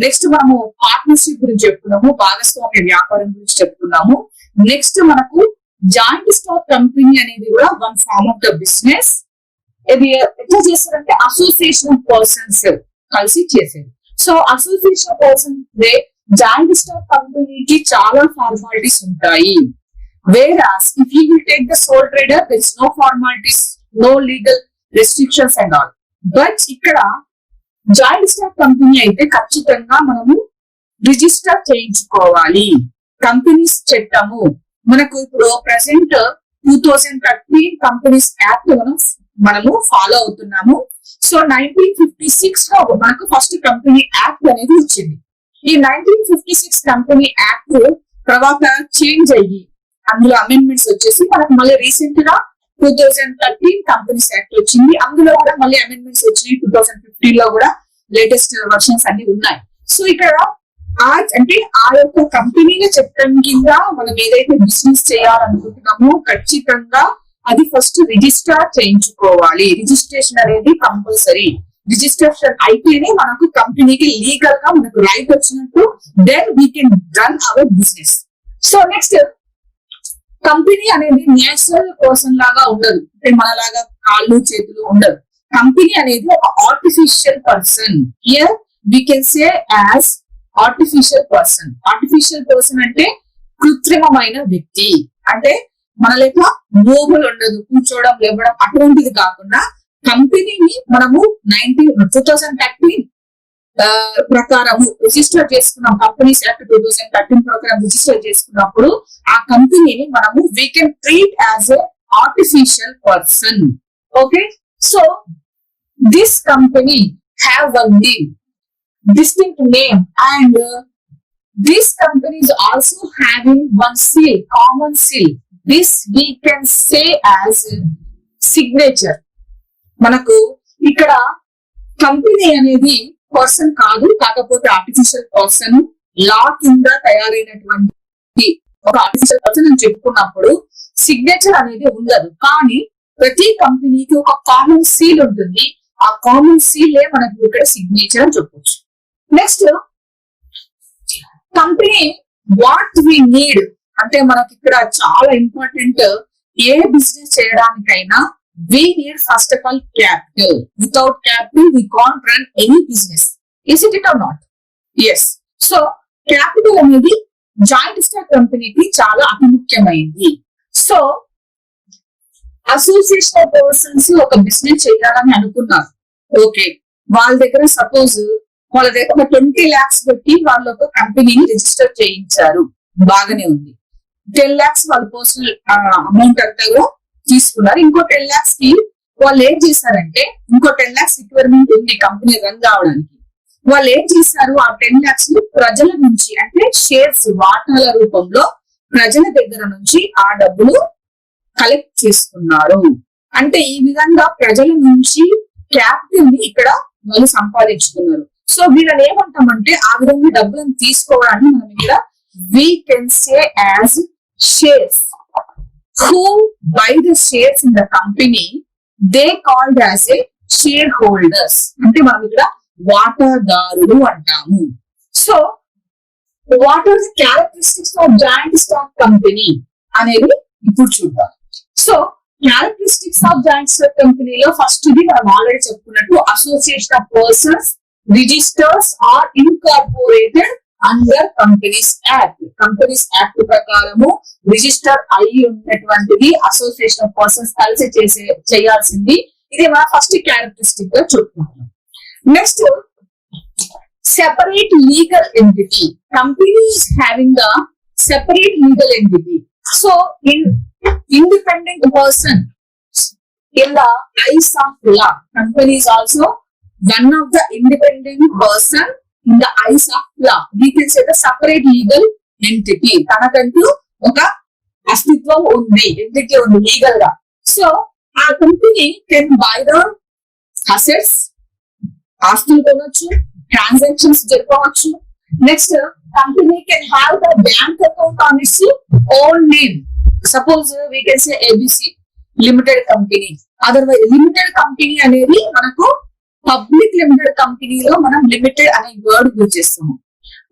Next మనము partnership గురించి చెప్పుకున్నాము, భాగస్వామ్య వ్యాపారం గురించి చెప్పుకున్నాము. నెక్స్ట్ మనకు జాయింట్ స్టాక్ కంపెనీ అనేది కూడా one form of the business. ఇది ఎట్లా చేస్తారంటే అసోసియేషన్ ఆఫ్ పర్సన్స్ కలిసి చేసేది. So association of persons joint stock కంపెనీకి చాలా ఫార్మాలిటీస్ ఉంటాయి. Whereas if you will take the sole trader, there is no formalities, no legal restrictions and all. But ఇక్కడ joint stock company అయితే ఖచ్చితంగా మనము register చేయించుకోవాలి. కంపెనీస్ చట్టము మనకు ఇప్పుడు ప్రెసెంట్ 2013 కంపెనీస్ యాక్ట్ మనము ఫాలో అవుతున్నాము. సో 1956 లో మనకు ఫస్ట్ కంపెనీ యాక్ట్ అనేది వచ్చింది. ఈ 1956 కంపెనీ యాక్ట్ తర్వాత చేంజ్ అయ్యి అందులో అమెండ్మెంట్స్ వచ్చేసి మనకు మళ్ళీ రీసెంట్ గా 2013 కంపెనీస్ యాక్ట్ వచ్చింది. అందులో కూడా మళ్ళీ అమెండ్మెంట్స్ వచ్చినాయి. 2015 లో కూడా లేటెస్ట్ వర్షన్స్ అన్ని ఉన్నాయి. సో ఇక్కడ అంటే ఆ యొక్క కంపెనీల చట్టం కింద మనం ఏదైతే బిజినెస్ చేయాలనుకుంటున్నామో ఖచ్చితంగా అది ఫస్ట్ రిజిస్టర్ చేయించుకోవాలి. రిజిస్ట్రేషన్ అనేది కంపల్సరీ. రిజిస్ట్రేషన్ అయితేనే మనకు కంపెనీకి లీగల్ గా మనకు రైట్ వచ్చినట్టు, then we can run our business. So next company అనేది నేచురల్ పర్సన్ లాగా ఉండదు, అంటే మనలాగా కాళ్ళు చేతులు ఉండదు. కంపెనీ అనేది ఒక artificial person. Here we can say as artificial person. Artificial person అంటే కృత్రిమమైన వ్యక్తి. అంటే మన లెక్క మూవులు ఉండదు, కూర్చోవడం లేవడం అటువంటిది కాకుండా కంపెనీని మనము 2013 ప్రకారము రిజిస్టర్ చేసుకున్నాం. కంపెనీస్ యాక్ట్ 2013 ప్రకారం రిజిస్టర్ చేసుకున్నప్పుడు ఆ కంపెనీని మనము we can treat as a artificial person. Okay, so this company have one name, distinct name, and this company is also having one seal, common seal. This we can say as signature. మనకు ఇక్కడ company అనేది person కాదు, కాకపోతే artificial person. లా కింద తయారైనటువంటి ఒక artificial person అని చెప్పుకున్నప్పుడు signature అనేది ఉండదు. కానీ ప్రతి కంపెనీకి ఒక కామన్ సీల్ ఉంటుంది. ఆ కామన్ సీలే మనకు ఇక్కడ సిగ్నేచర్ అని చెప్పొచ్చు. Next company what we need అంటే మనకి ఇక్కడ చాలా ఇంపార్టెంట్. ఏ బిజినెస్ చేయడానికైనా we need first of all capital. Without capital we can't run any business. Isn't it or not? Yes. So capital అనేది జాయింట్ స్టాక్ కంపెనీకి చాలా అతి ముఖ్యమైనది. సో అసోసియేషన్ ఆఫ్ పర్సన్స్ ఒక బిజినెస్ చేయాలని అనుకున్నారు. ఓకే, వాళ్ళ దగ్గర సపోజ్ వాళ్ళ దగ్గర ఒక 20 lakhs పెట్టి వాళ్ళు ఒక కంపెనీని రిజిస్టర్ చేయించారు. బాగానే ఉంది. 10 lakhs వాళ్ళ పర్సనల్ అమౌంట్ అంతా తీసుకున్నారు. ఇంకో 10 lakhs కి వాళ్ళు ఏం చేశారంటే, ఇంకో 10 lakhs రిక్వైర్మెంట్ ఉంది కంపెనీ రన్ కావడానికి. వాళ్ళు ఏం చేశారు, ఆ 10 lakhs ని ప్రజల నుంచి అంటే షేర్స్ వాటాల రూపంలో ప్రజల దగ్గర నుంచి ఆ డబ్బులు కలెక్ట్ చేసుకున్నారు. అంటే ఈ విధంగా ప్రజల నుంచి క్యాపిటల్ ని ఇక్కడ వాళ్ళు సంపాదించుకున్నారు. సో వీళ్ళని ఏమంటామంటే ఆ విధంగా డబ్బులను తీసుకోవడాన్ని మనం ఇక్కడ we can say as shares. Who buy the shares in the company, they called as a shareholders. అంటే మనం ఇక్కడ వాటాదారులు అంటాము. So what are the characteristics of joint stock company అనేది ఇప్పుడు చూద్దాం. So characteristics of joint stock కంపెనీలో first the మనం ఆల్రెడీ చెప్పుకున్నట్టు association of persons registers or incorporated under companies act. Companies act ప్రకారము రిజిస్టర్ అయి ఉన్నటువంటిది అసోసియేషన్ ఆఫ్ పర్సన్స్ కలిసి చేయాల్సింది. ఇది మన ఫస్ట్ క్యారెక్టరిస్టిక్ గా చెప్పుకుంటున్నాం. Next separate legal entity. Company is having the separate legal entity. So independent person in the eyes of law. Company is also one of the independent person in the eyes of law. We can say the separate legal entity. తనకంటూ ఒక అస్తిత్వం ఉంది, entity ఉంది legal గా. So ఆ company can buy the assets, ఆస్తులు కొనొచ్చు, transactions జరపవచ్చు. Next company can have the bank account on its own name. Suppose we can say ABC limited company. Otherwise limited company అనేది మనకు పబ్లిక్ లిమిటెడ్ కంపెనీలో మనం limited అనే word use చేస్తాము.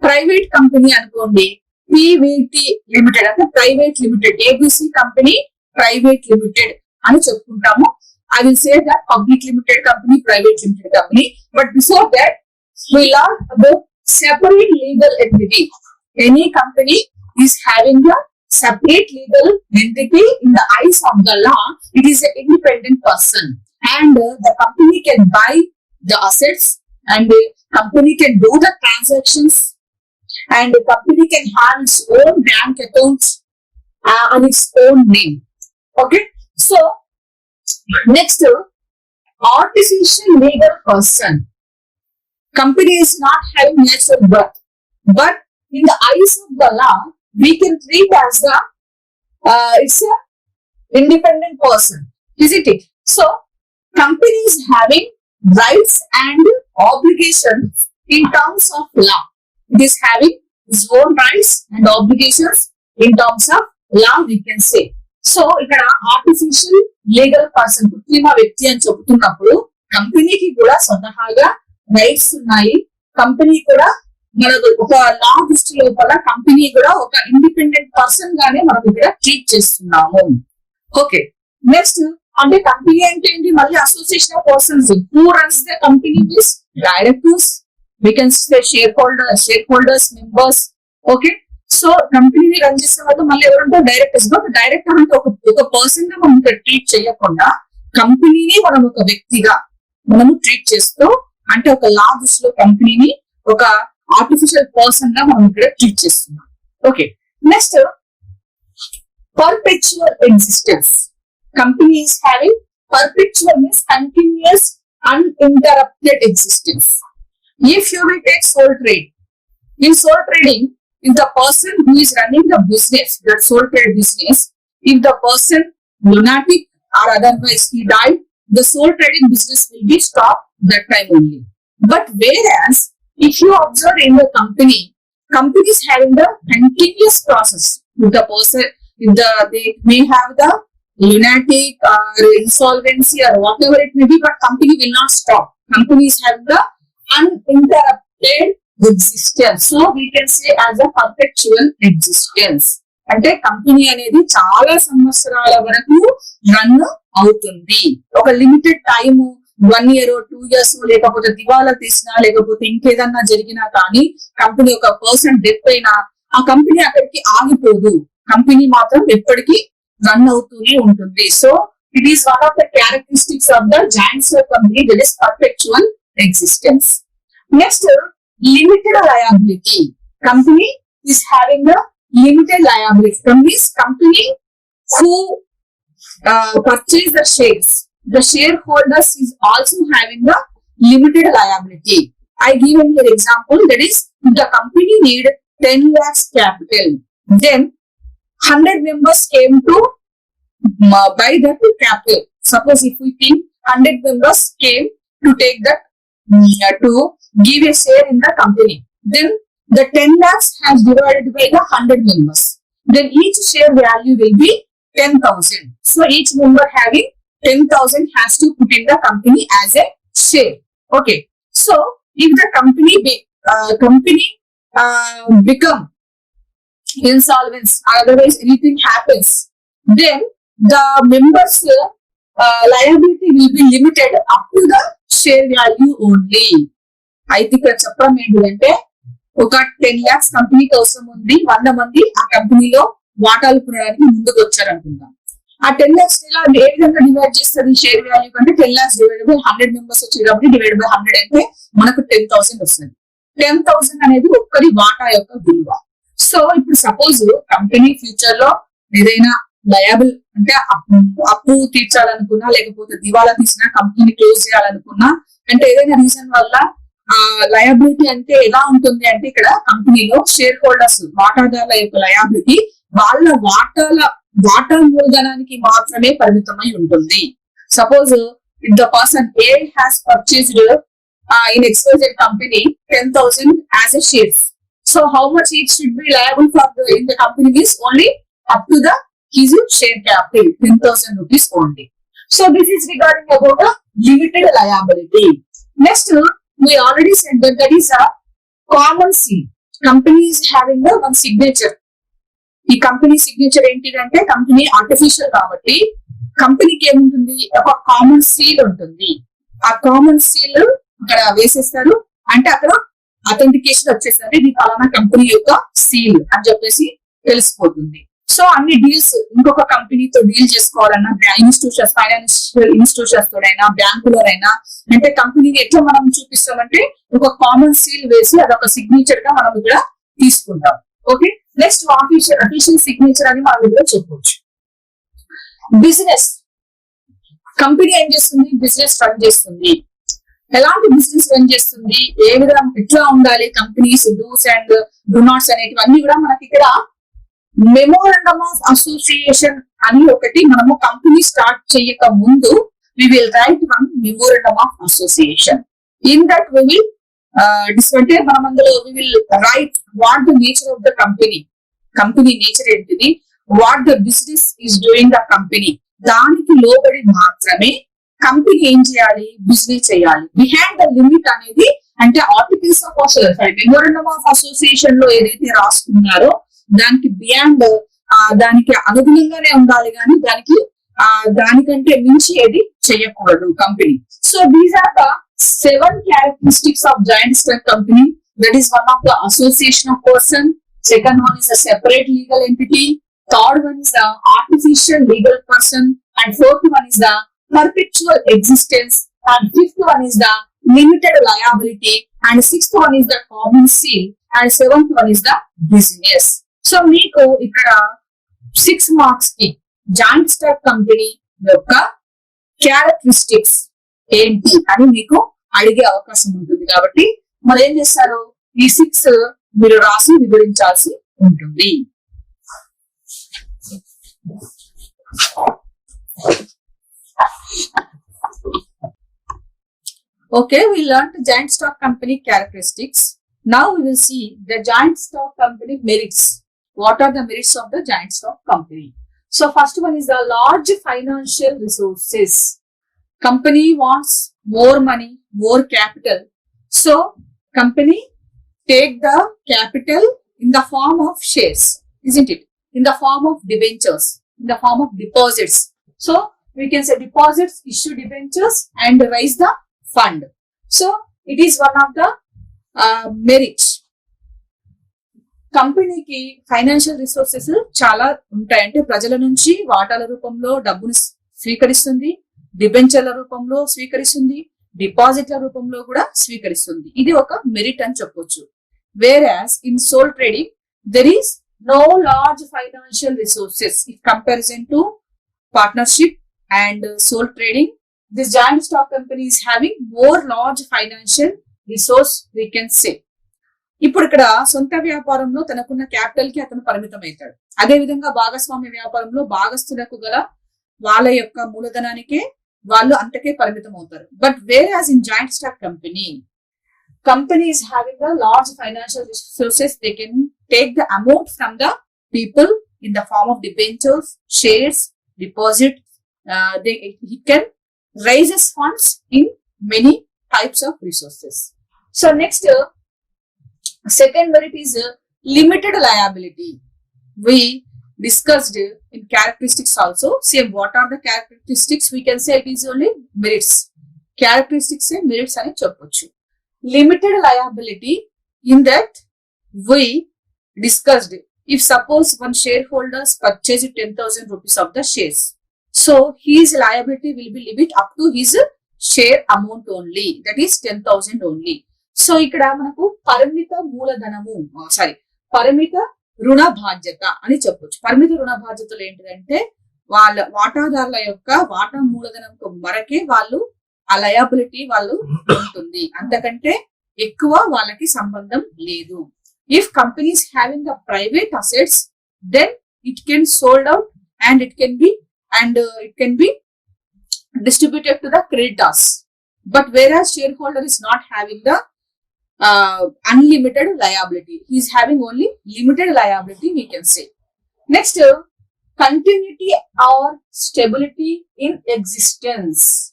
Private company అనుకోండి పివిటి లిమిటెడ్ అంటే private limited, ABC company private limited అని చెప్పుకుంటాము. I will say that public limited company, private limited company. But before that, we learn about separate legal entity. Any company is having a separate legal entity in the eyes of the law. It is an independent person, and the company can buy the assets, and the company can do the transactions, and the company can have its own bank accounts on its own name. Okay, so next, artificial legal person. Company is not having natural birth, but in the eyes of the law, we can treat as the it's a independent person, isn't it? So, company is having rights and obligations in terms of law. It is having its own rights and obligations in terms of law, we can say. So ఇక్కడ artificial legal person కృత్రిమ వ్యక్తి అని చెబుతున్నప్పుడు కంపెనీకి కూడా స్వతహాగా rights ఉన్నాయి. Company కూడా మనకు ఒక లా దృష్టి లోపల కంపెనీ కూడా ఒక ఇండిపెండెంట్ పర్సన్ గానే మనం ఇక్కడ ట్రీట్ చేస్తున్నాము. ఓకే, నెక్స్ట్ అంటే కంపెనీ అంటే ఏంటి, మళ్ళీ association of persons. Who runs the company is directors, we can say share holders members. Okay, so కంపెనీని రన్ చేసే వాళ్ళు మళ్ళీ ఎవరంటే డైరెక్టర్స్. బట్ డైరెక్టర్ అంటే ఒక పర్సన్ గా మనం ట్రీట్ చేయకుండా కంపెనీని మనం ఒక వ్యక్తిగా మనము ట్రీట్ చేస్తూ, అంటే ఒక లా దృష్టిలో కంపెనీని ఒక ఆర్టిఫిషియల్ పర్సన్ గా మనం ఇక్కడ ట్రీట్ చేస్తున్నాం. Okay, next perpetual existence. Company is having perpetual means continuous uninterrupted existence. If you will take sole trade, in sole trading, if the person who is running the business, that sole trade business, if the person lunatic or otherwise he died, the sole trading business will be stopped that time only. But whereas if you observe in the company is having the continuous process. If the person, they may have the lunatic or insolvency or whatever it may be, but company will not stop. Company is having the uninterrupted existence. So we can say as a perpetual existence. అంటే company అనేది చాలా సంవత్సరాల వరకు run అవుతుంది. ఒక limited time 1 year 2 years లేకపోతే దివాలా తీసినా లేకపోతే ఇంకేదన్నా జరిగినా కానీ కంపెనీ ఒక పర్సన్ డెత్ అయినా ఆ కంపెనీ అక్కడికి ఆగిపోదు. కంపెనీ మాత్రం ఎప్పటికీ రన్ అవుతూనే ఉంటుంది. So it is one of the characteristics of the joint stock company, that is perpetual existence. Next, limited liability. Company is having a limited liability. Company who purchase the shares, the shareholders is also having a limited liability. I give an example, that is the company need 10 lakhs capital, then 100 members came to buy that capital. Suppose if we think 100 members came to take that to give a share in the company, then the 10 lakhs has divided by the 100 members, then each share value will be 10,000. So each member having 10,000 has to put in the company as a share. Okay, so if the company become insolvent, otherwise anything happens, then the members liability will be limited up to the share value only. అయితే ఇక్కడ చెప్పడం ఏంటంటే ఒక 10 lakhs కంపెనీకి అవసరం ఉంది, 100 మంది ఆ కంపెనీలో వాటాలు కొనడానికి ముందుకు వచ్చారనుకుందాం. ఆ 10 lakhs ఏ విధంగా డివైడ్ చేస్తారు షేర్ వాల్యూ కంటే 10 lakhs డివైడ్ బై 100 మెంబర్స్ వచ్చేటప్పుడు డివైడ్ బై 100 అంటే మనకు 10,000 వస్తుంది. 10,000 అనేది ఒక్కరి వాటా యొక్క విలువ. సో ఇప్పుడు సపోజ్ కంపెనీ ఫ్యూచర్ లో ఏదైనా లయబుల్ అంటే అప్పు తీర్చాలనుకున్నా లేకపోతే దివాలా తీసినా కంపెనీ క్లోజ్ చేయాలనుకున్నా అంటే ఏదైనా రీజన్ వల్ల లయబిలిటీ అంటే ఎలా ఉంటుంది అంటే ఇక్కడ కంపెనీలో షేర్ హోల్డర్స్ వాటాదారుల యొక్క లయబిలిటీ వాళ్ళ వాటా మూలధనానికి మాత్రమే పరిమితమై ఉంటుంది. Suppose if the person A has purchased in XYZ company 10,000 as a shares, so how much it should be liable for in the company is only up to the his share capital 10,000 rupees only. So this is regarding about the limited liability. Next, we already said that is a common seal. Company is having the one signature. ఈ company signature ఏంటిదంటే company artificial కాబట్టి కంపెనీకి ఏముంటుంది ఒక common seal ఉంటుంది. ఆ common seal అక్కడ వేసేస్తారు, అంటే అక్కడ అథెంటికేషన్ వచ్చేసరికి ఇది ఫలానా కంపెనీ యొక్క సీల్ అని చెప్పేసి తెలిసిపోతుంది. సో అన్ని డీల్స్ ఇంకొక కంపెనీతో డీల్ చేసుకోవాలన్నా ఇన్స్టిట్యూషన్స్, ఫైనాన్షియల్ ఇన్స్టిట్యూషన్స్ తోడైనా బ్యాంకులోనైనా అంటే కంపెనీని ఎట్లా మనం చూపిస్తామంటే ఒక కామన్ సీల్ వేసి అదొక సిగ్నేచర్ గా మనం ఇక్కడ తీసుకుంటాం. ఓకే, నెక్స్ట్ అఫీషియల్ సిగ్నేచర్ అని మనం ఇక్కడ చెప్పవచ్చు. బిజినెస్, కంపెనీ ఏం చేస్తుంది? బిజినెస్ రన్ చేస్తుంది. ఎలాంటి బిజినెస్ రన్ చేస్తుంది, ఏ విధంగా ఎట్లా ఉండాలి, companies do's and don'ts అనేటివన్నీ కూడా మనకి ఇక్కడ మెమోరాండమ్ ఆఫ్ అసోసియేషన్ అని ఒకటి మనము కంపెనీ స్టార్ట్ చేయక ముందు we will write one memorandum of association. In that we will అంటే మనం అందులో we will write what the nature of the company nature ఏంటిది, what the business is doing the company, దానికి లోబడి మాత్రమే కంపెనీ ఏం చేయాలి, బిజినెస్ చేయాలి. బిహైండ్ ద లిమిట్ అనేది అంటే articles of memorandum of association లో ఏదైతే రాసుకున్నారో దానికి బియాండ్ దానికి అనుగుణంగానే ఉండాలి, కానీ దానికంటే మించి ఏది చేయకూడదు కంపెనీ. So these are the 7 characteristics of joint stock company. That is one of the association of person. Second one is a separate legal entity. Third one is the artificial legal person. And fourth one is the perpetual existence. And fifth one is the limited liability. And sixth one is the common seal. And seventh one is the business. So మీకు ఇక్కడ 6 marks కి joint stock company యొక్క characteristics ఏంటి అని మీకు అడిగే అవకాశం ఉంటుంది. కాబట్టి మరి ఏం చేస్తారు, ఈ 6 మీరు రాసి వివరించాల్సి ఉంటుంది. Okay, we learned joint stock company characteristics. Now we will see the joint stock company merits. What are the merits of the joint stock company? So first one is the large financial resources. Company wants more money, more capital. So company take the capital in the form of shares, isn't it? In the form of debentures, in the form of deposits. So we can say deposits, issue debentures and raise the fund. So it is one of the merits. కంపెనీకి financial resources చాలా ఉంటాయి. అంటే ప్రజల నుంచి వాటాల రూపంలో డబ్బును స్వీకరిస్తుంది, డిబెంచర్ల రూపంలో స్వీకరిస్తుంది, డిపాజిట్ల రూపంలో కూడా స్వీకరిస్తుంది. ఇది ఒక మెరిట్ అని చెప్పొచ్చు. Whereas in sole trading there is no large financial resources in comparison to partnership and sole trading. This joint stock company is having more large financial resource we can say. ఇప్పుడు ఇక్కడ సొంత వ్యాపారంలో తనకున్న capital కి అతను పరిమితం అవుతాడు. అదే విధంగా భాగస్వామ్య వ్యాపారంలో భాగస్థులకు గల వాళ్ళ యొక్క మూలధనానికే వాళ్ళు అంతకే పరిమితం అవుతారు. But where as in joint stock company is having a large financial resources. They can take the amount from the people in the form of debentures, shares, deposit. He can raise his funds in many types of resources. So next, second merit is limited liability. We discussed in characteristics also. Same, what are the characteristics? We can say it is only merits. Characteristics and merits ani cheppochu. Limited liability, in that we discussed, if suppose one shareholders purchase 10,000 rupees of the shares, so his liability will be limit up to his share amount only, that is 10,000 only. So ఇక్కడ మనకు పరిమిత మూలధనము పరిమిత రుణ బాధ్యత అని చెప్పొచ్చు. పరిమిత రుణ బాధ్యతలు ఏంటిదంటే వాళ్ళ వాటాదారుల యొక్క వాటా మూలధనంకు మరకే వాళ్ళు ఆ లయబిలిటీ వాళ్ళు ఉంటుంది, అంతకంటే ఎక్కువ వాళ్ళకి సంబంధం లేదు. If companies having the private assets then it can sold out and it can be distributed to the creditors. But whereas shareholder is not having the unlimited liability, he is having only limited liability, we can say. Next, continuity or stability in existence.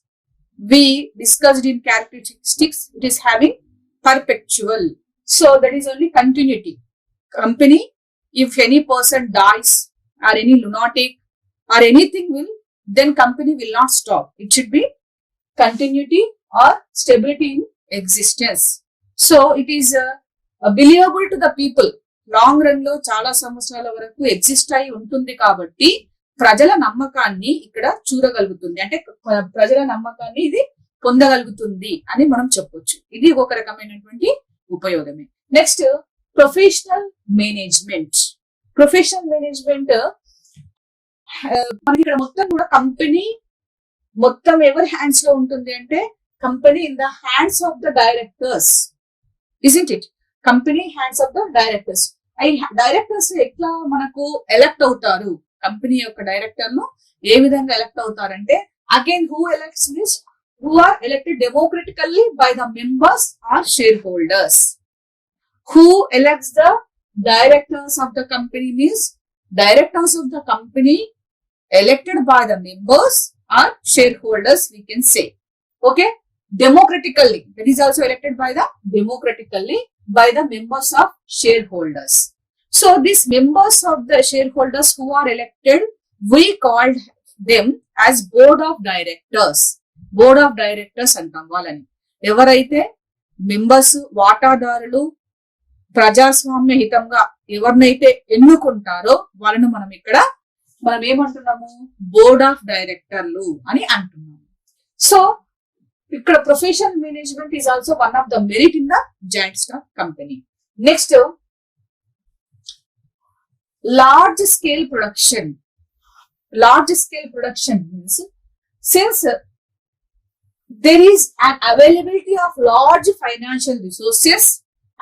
we discussed in characteristics, it is having perpetual. So that is only continuity. Company, if any person dies or any lunatic or anything will, then company will not stop. It should be continuity or stability in existence. So it is believable to the people. Long run లో చాలా సంవత్సరాల వరకు exist అయి ఉంటుంది కాబట్టి ప్రజల నమ్మకాన్ని ఇక్కడ చూడగలుగుతుంది, అంటే ప్రజల నమ్మకాన్ని ఇది పొందగలుగుతుంది అని మనం చెప్పొచ్చు. ఇది ఒక రకమైనటువంటి ఉపయోగమే. Next professional management. Professional management మనకి ఇక్కడ మొత్తం కూడా కంపెనీ మొత్తం ఎవరి హ్యాండ్స్ లో ఉంటుంది అంటే company in the hands of the directors, isn't it? Company hands of the directors. ఈ డైరెక్టర్స్ ఎట్లా మనకు ఎలక్ట్ అవుతారు? కంపెనీ యొక్క డైరెక్టర్ ను ఏ విధంగా ఎలక్ట్ అవుతారంటే again who elects means who are elected democratically by the members or shareholders. Who elects the directors of the company means directors of the company elected by the members or shareholders, we can say. Okay, democratically, that is also elected by the democratically by the members of shareholders. So these members of the shareholders who are elected, we called them as board of directors. Board of directors అంటాం వాళ్ళని. ఎవరైతే members వాటాదారులు ప్రజాస్వామ్య హితంగా ఎవరినైతే ఎన్నుకుంటారో వాళ్ళను మనం ఏమంటున్నాము? Board of డైరెక్టర్లు అని అంటున్నాము. సో ఇక్కడ professional management is also one of the merit in the joint stock company. Next large scale production. Large scale production means since there is an availability of large financial resources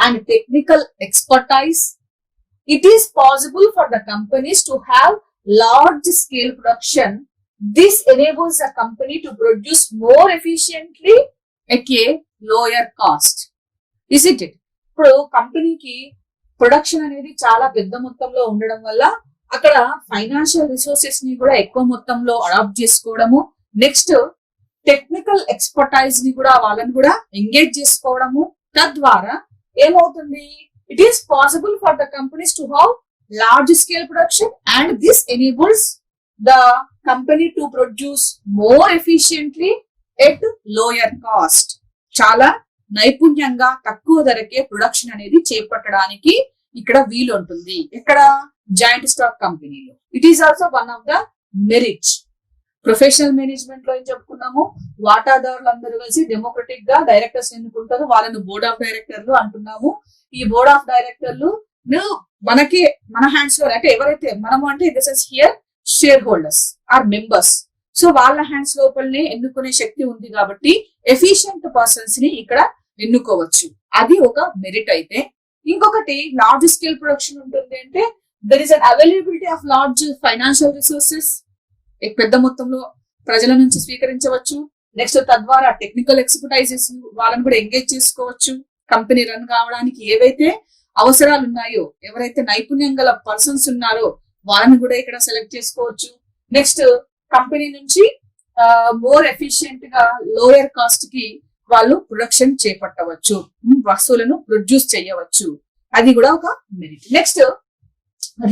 and technical expertise, it is possible for the companies to have large scale production. This enables the company to produce more efficiently at a lower cost. Isn't it? ఇప్పుడు కంపెనీకి production అనేది చాలా పెద్ద మొత్తంలో ఉండడం వల్ల అక్కడ financial resources ని కూడా ఎక్కువ మొత్తంలో అడాప్ట్ చేసుకోవడము, నెక్స్ట్ టెక్నికల్ ఎక్స్పర్టైజ్ ని కూడా వాళ్ళని కూడా ఎంగేజ్ చేసుకోవడము, తద్వారా ఏమవుతుంది? It is possible for the companies to have large scale production and this enables the company to produce more efficiently at lower cost. చాలా నైపుణ్యంగా తక్కువ ధరకే ప్రొడక్షన్ అనేది చేపట్టడానికి ఇక్కడ వీలు ఉంటుంది. ఇక్కడ జాయింట్ స్టాక్ కంపెనీలో it is also one of the merit. Professional management లో ఏం చెప్పుకున్నాము? వాటాదారులు అందరూ కలిసి డెమోక్రటిక్ గా డైరెక్టర్స్ ఎన్నుకుంటారు, వాళ్ళని బోర్డ్ ఆఫ్ డైరెక్టర్లు అంటున్నాము. ఈ బోర్డ్ ఆఫ్ డైరెక్టర్లు మన హ్యాండ్స్ లో, అంటే ఎవరైతే మనము అంటే in the sense here share holders are members, so వాళ్ళ హ్యాండ్స్ లోపలనే ఎన్నుకునే శక్తి ఉంది కాబట్టి ఎఫిషియెంట్ పర్సన్స్ ని ఇక్కడ ఎన్నుకోవచ్చు. అది ఒక మెరిట్ అయితే. ఇంకొకటి లార్జ్ స్కేల్ ప్రొడక్షన్ ఉంటుంది అంటే there is unavailability of large financial resources, పెద్ద మొత్తంలో ప్రజల నుంచి స్వీకరించవచ్చు. నెక్స్ట్ తద్వారా టెక్నికల్ ఎక్స్పర్టైజెస్ వాళ్ళని కూడా ఎంగేజ్ చేసుకోవచ్చు. కంపెనీ రన్ కావడానికి ఏవైతే అవసరాలు ఉన్నాయో, ఎవరైతే నైపుణ్యం గల పర్సన్స్ ఉన్నారో వాళ్ళని కూడా ఇక్కడ సెలెక్ట్ చేసుకోవచ్చు. నెక్స్ట్ కంపెనీ నుంచి మోర్ ఎఫిషియెంట్ గా లోయర్ కాస్ట్ కి వాళ్ళు ప్రొడక్షన్ చేపట్టవచ్చు, వస్తువులను ప్రొడ్యూస్ చేయవచ్చు. అది కూడా ఒక merit. Next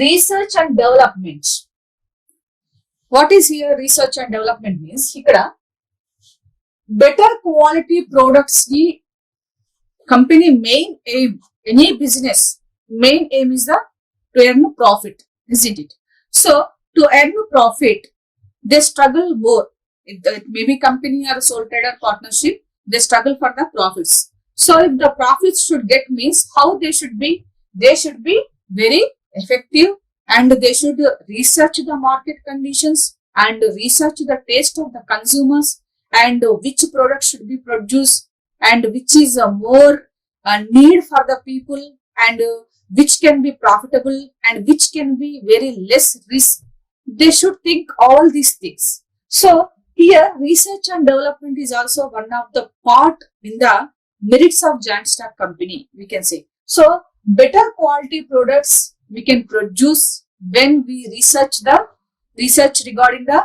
research and development. What is here research and development means? Ikkada better quality products ni company main aim, any business main aim is to earn profit, isn't it? So to earn profit they struggle more. It may be company or sole trader partnership, they struggle for the profits. So if the profits should get means how they should be very effective, and they should research the market conditions and research the taste of the consumers and which product should be produced and which is more need for the people and which can be profitable and which can be very less risk. They should think all these things. So here research and development is also one of the part in the merits of giant stock company, we can say. So better quality products we can produce when we research regarding the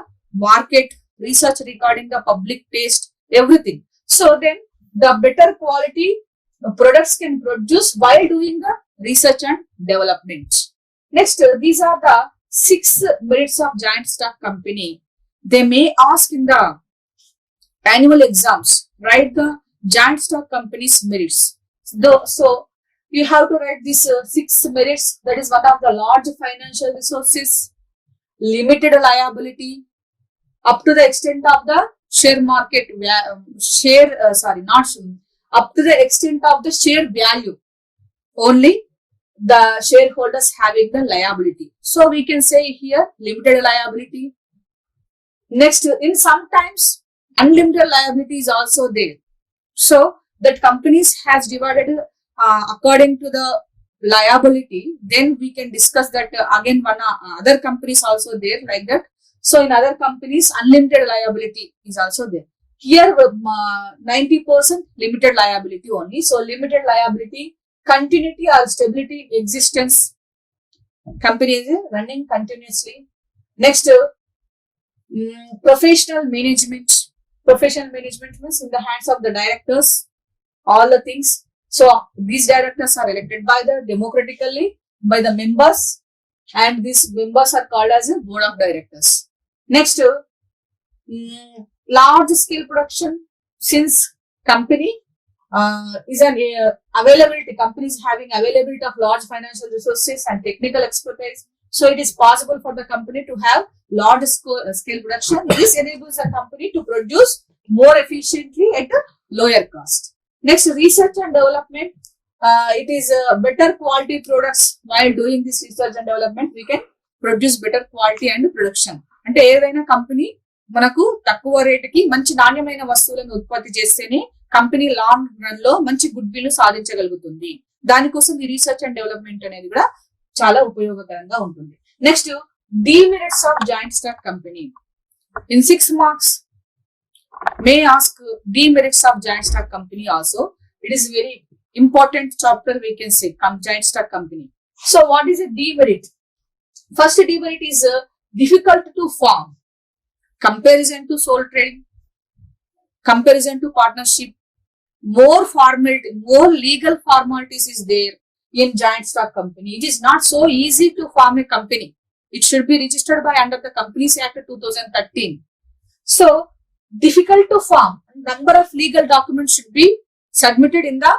market, research regarding the public taste, everything. So then the better quality products can produce while doing the research and development. Next, these are the 6 merits of joint stock company. They may ask in the annual exams, write the joint stock company's merits. So you have to write these 6 merits. That is one of the large financial resources, limited liability, up to the extent of the share market up to the extent of the share value, only the shareholders having the liability. So we can say here limited liability. Next, in sometimes unlimited liability is also there. So that companies has divided according to the liability. Then we can discuss that again one other companies also there like that. So in other companies, unlimited liability is also there. Here 90% limited liability only. So limited liability, continuity or stability existence, company is running continuously. Next, professional management. Professional management means in the hands of the directors, all the things. So these directors are elected by the democratically by the members, and these members are called as a board of directors. Next, large scale production. Since company is an availability, companies having availability of large financial resources and technical expertise, so it is possible for the company to have large scale production. This enables the company to produce more efficiently at a lower cost. Next, research and development. It is better quality products. While doing this research and development, we can produce better quality and production. అంటే ఏదైనా company మనకు తక్కువ రేటుకి మంచి నాణ్యమైన వస్తువులను ఉత్పత్తి చేస్తేనే కంపెనీ లాంగ్ రన్ లో మంచి గుడ్ విల్ సాధించగలుగుతుంది. దానికోసం ఈ రీసెర్చ్ అండ్ డెవలప్మెంట్ అనేది కూడా చాలా ఉపయోగకరంగా ఉంటుంది. Next, demerits of joint stock company. In 6 marks may ask demerits of joint stock company also. It is very important chapter, we can say joint stock company. So what is a demerit? First demerit is difficult to form, comparison to sole trading, comparison to partnership, more formality, more legal formalities is there in joint stock company. It is not so easy to form a company. It should be registered by under the Companies Act 2013. So difficult to form. Number of legal documents should be submitted in the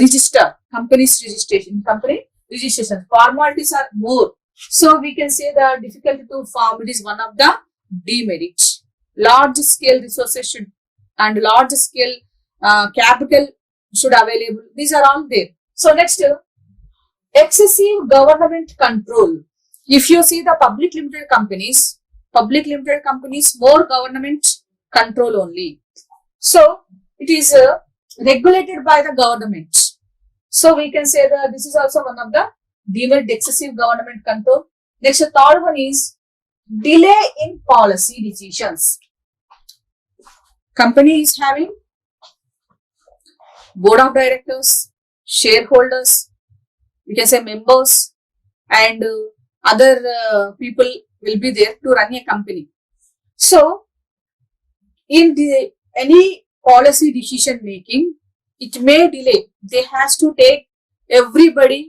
register, company's registration, company registration. Formalities are more. So we can say the difficulty to form, it is one of the demerits. Large scale resources should and large scale capital should available. These are all there. So next, excessive government control. If you see the public limited companies, more government control only. So it is regulated by the government. So we can say that this is also one of the demerit, excessive government control. Next, the third one is delay in policy decisions. Company is having board of directors, shareholders, we can say members, and other people will be there to run a company. So in any policy decision making, it may delay. They has to take everybody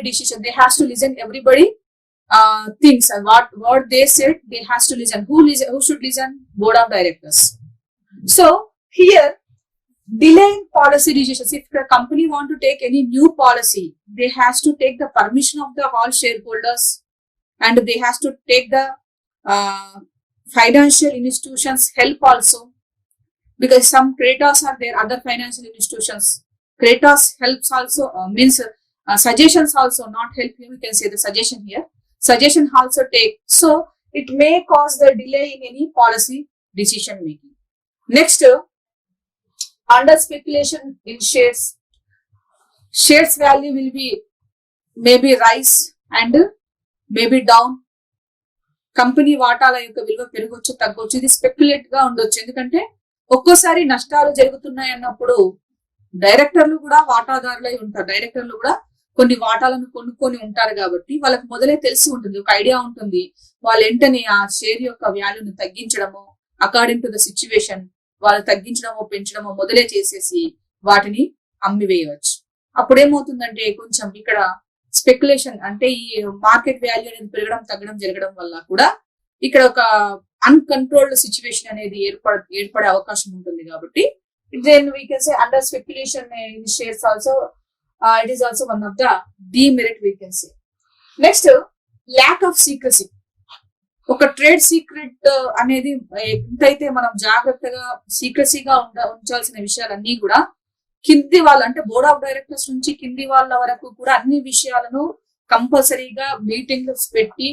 decision. They has to listen everybody things, and what they said they has to listen. Who should listen? Board of directors. So here, delay in policy decisions. If the company want to take any new policy, they has to take the permission of the all shareholders, and they has to take the financial institutions help also, because some creditors are there, other financial institutions. Creditors helps also, means suggestions also, not help you. We can say the suggestion here. Suggestion also take. So it may cause the delay in any policy decision making. Next, under speculation in shares. Shares value will be maybe rise and maybe down. Company వాటాల యొక్క విలువ పెరగొచ్చు తగ్గొచ్చు. ఇది speculate గా ఉండొచ్చు. ఎందుకంటే ఒక్కోసారి నష్టాలు జరుగుతున్నాయి అన్నప్పుడు డైరెక్టర్లు కూడా వాటాదారులై ఉంటారు. డైరెక్టర్లు కూడా కొన్ని వాటాలను కొనుక్కొని ఉంటారు కాబట్టి వాళ్ళకి మొదలే తెలిసి ఉంటుంది, ఒక ఐడియా ఉంటుంది. వాళ్ళు వెంటనే ఆ షేర్ యొక్క వాల్యూని తగ్గించడము అకార్డింగ్ టు ద సిచ్యువేషన్ వాళ్ళు తగ్గించడమో పెంచడమో మొదలే చేసేసి వాటిని అమ్మివేయవచ్చు. అప్పుడేమవుతుందంటే కొంచెం ఇక్కడ స్పెక్యులేషన్ అంటే ఈ మార్కెట్ వాల్యూ అనేది పెరగడం తగ్గడం జరగడం వల్ల కూడా ఇక్కడ ఒక అన్కంట్రోల్డ్ సిచ్యువేషన్ అనేది ఏర్పడే అవకాశం ఉంటుంది. కాబట్టి then we can say under speculation in shares also it is also one of the demerit we can say. Next lack of secrecy. ఒక ట్రేడ్ సీక్రెట్ అనేది ఎంతైతే మనం జాగ్రత్తగా సీక్రసీగా ఉంచాల్సిన విషయాలన్నీ కూడా కింది వాళ్ళు అంటే బోర్డ్ ఆఫ్ డైరెక్టర్స్ నుంచి కింది వాళ్ళ వరకు కూడా అన్ని విషయాలను కంపల్సరీగా మీటింగ్స్ పెట్టి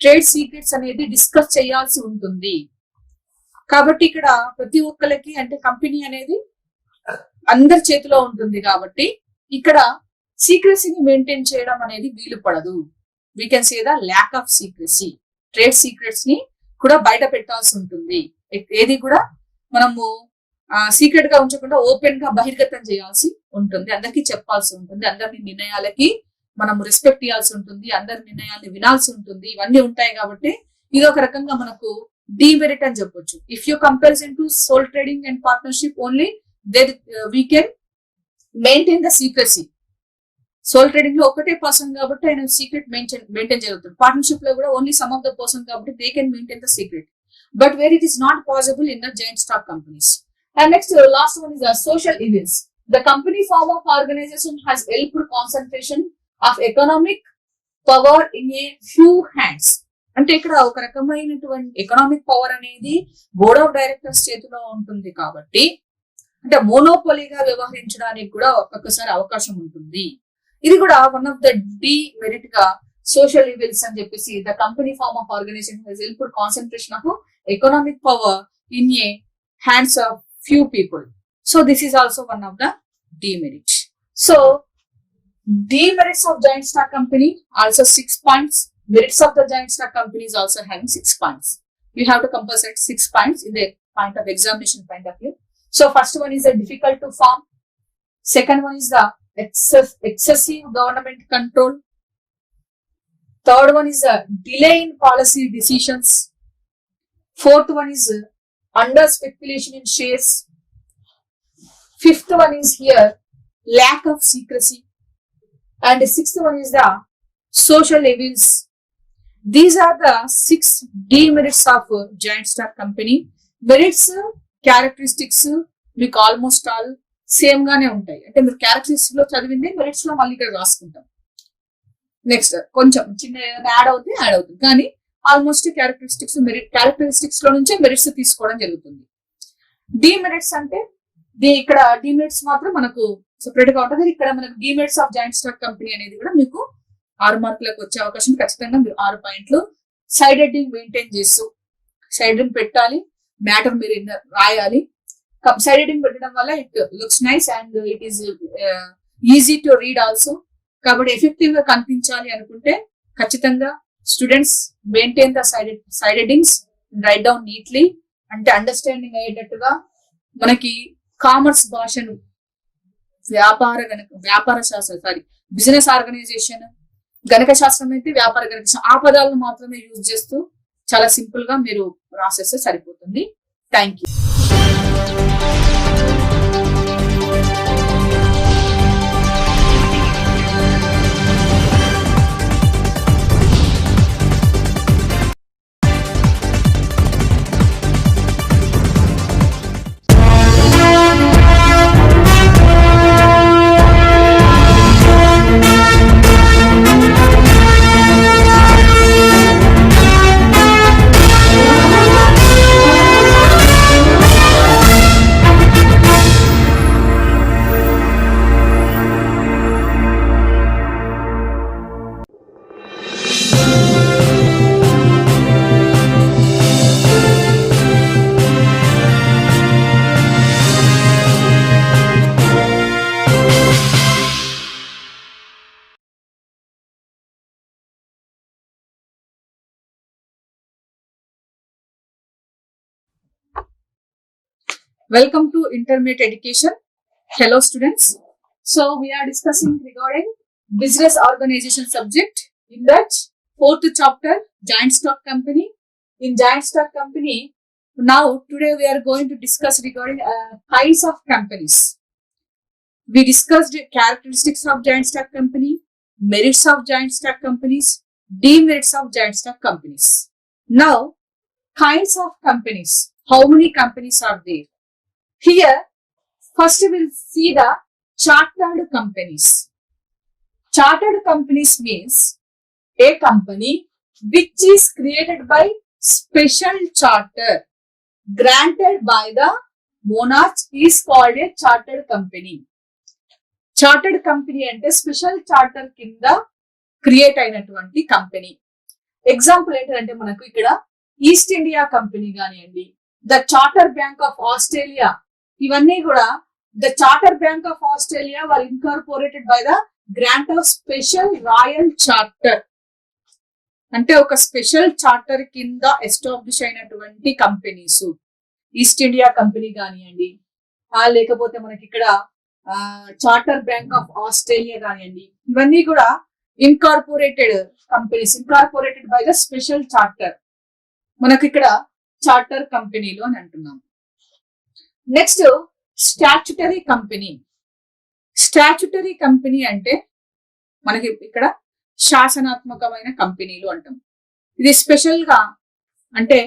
ట్రేడ్ సీక్రెట్స్ అనేది డిస్కస్ చేయాల్సి ఉంటుంది. కాబట్టి ఇక్కడ ప్రతి ఒక్కరికి అంటే కంపెనీ అనేది అందరి చేతిలో ఉంటుంది కాబట్టి ఇక్కడ సీక్రసీని మెయింటైన్ చేయడం అనేది వీలు పడదు. We can say the lack of secrecy. Trade secrets ని కూడా బయట పెట్టాల్సి ఉంటుంది. ఏది కూడా మనము సీక్రెట్ గా ఉంచకుండా ఓపెన్ గా బహిర్గతం చేయాల్సి ఉంటుంది. అందరికీ చెప్పాల్సి ఉంటుంది. అందరి నిర్ణయాలకి మనం రెస్పెక్ట్ ఇవ్వాల్సి ఉంటుంది. అందరి నిర్ణయాన్ని వినాల్సి ఉంటుంది. ఇవన్నీ ఉంటాయి కాబట్టి ఇది ఒక రకంగా మనకు డిమెరిట్ అని చెప్పొచ్చు. If you comparison to sole trading and partnership only there we can maintain the secrecy. Sole trading లో ఒకటే పర్సన్ కాబట్టి ఆయన సీక్రెట్ మెయింటైన్ జరుగుతుంది. పార్ట్నర్షిప్ లో కూడా only some of the person కాబట్టి they can maintain the secret. But where it is not possible in the joint stock companies. And next, last one is the social events. The company form of organization has helped concentration of economic power in a few hands. అంటే ఇక్కడ ఒక రకమైనటువంటి economic power అనేది board of directors చేతిలో ఉంటుంది కాబట్టి అంటే మోనోపోలీగా వ్యవహరించడానికి కూడా ఒక్కొక్కసారి అవకాశం ఉంటుంది. ఇది కూడా వన్ ఆఫ్ ద డిమెరిట్ గా సోషల్ ఈవెల్స్ అని చెప్పేసి the company form of organization has helped concentration of economic power in a hands of few people. So this is also one of the demerits. So demerits of joint stock company also 6 points. Merits of the joint stock company is also having 6 points. You have to compensate 6 points in the point of examination point of view. So first one is difficult to form. Second one is the excessive government control. Third one is the delay in policy decisions. Fourth one is under speculation in shares. Fifth one is here lack of secrecy. And the sixth one is the social evils. These are the 6 demerits of joint stock company. Merits characteristics మీకు almost all same గానే ఉంటాయి. అంటే మీరు characteristics లో చదివింది merits లో మళ్ళీ ఇక్కడ రాసుకుంటాం. నెక్స్ట్ కొంచెం చిన్న యాడ్ అవుతుంది కానీ ఆల్మోస్ట్ క్యారెక్టరిస్టిక్స్ లో నుంచి మెరిట్స్ తీసుకోవడం జరుగుతుంది. డిమెరిట్స్ అంటే ఇక్కడ డిమెరిట్స్ మాత్రం మనకు సెపరేట్ గా ఉంటుంది. ఇక్కడ మనకు demerits of joint stock company అనేది కూడా మీకు 6 మార్కులకు వచ్చే అవకాశం ఖచ్చితంగా. మీరు 6 పాయింట్లు సైడ్ హెడ్డింగ్ మెయింటైన్ చేస్తూ సైడ్ హెడ్డింగ్ పెట్టాలి. మ్యాటర్ మీరు రాయాలి. సైడ్ హెడ్డింగ్ పెట్టడం వల్ల it looks nice and it is easy to read also. కాబట్టి ఎఫెక్టివ్ గా కనిపించాలి అనుకుంటే ఖచ్చితంగా students maintain the side headings, right down neatly. అంటే అండర్స్టాండింగ్ అయ్యేటట్టుగా మనకి కామర్స్ భాషను వ్యాపార శాస్త్రం బిజినెస్ ఆర్గనైజేషన్ గణక శాస్త్రం అయితే వ్యాపార గణక ఆ పదాలను మాత్రమే యూజ్ చేస్తూ చాలా సింపుల్ గా మీరు రాసేస్తే సరిపోతుంది. Thank you. Welcome to intermediate education. Hello students. So we are discussing regarding business organization subject. In that 4th chapter, joint stock company. In joint stock company, Now, today we are going to discuss regarding kinds of companies. We discussed characteristics of giant stock company, merits of giant stock companies, demerits of giant stock companies. Now, kinds of companies. How many companies are there? Here, first we will see the chartered companies. Chartered companies means a company which is created by special charter granted by the monarch is called a chartered company. Chartered company అంటే special charter కింద create అయినటువంటి company. Example ఏంటంటే మనకు ఇక్కడ east India company కానివ్వండి, the charter bank of Australia, ఇవన్నీ కూడా the charter bank of Australia were incorporated by the grant of special royal charter. అంటే ఒక స్పెషల్ చార్టర్ కింద ఎస్టాబ్లిష్ అయినటువంటి కంపెనీస్. ఈస్ట్ ఇండియా కంపెనీ కానివ్వండి, లేకపోతే మనకి ఇక్కడ చార్టర్ బ్యాంక్ ఆఫ్ ఆస్ట్రేలియా కానివ్వండి, ఇవన్నీ కూడా incorporated companies, incorporated by the special charter. మనకి ఇక్కడ చార్టర్ కంపెనీలు అని అంటున్నాం. Next statutory company. Statutory company అంటే మనకి ఇక్కడ శాసనాత్మకమైన కంపెనీలు అంటాం. ఇది స్పెషల్ గా అంటే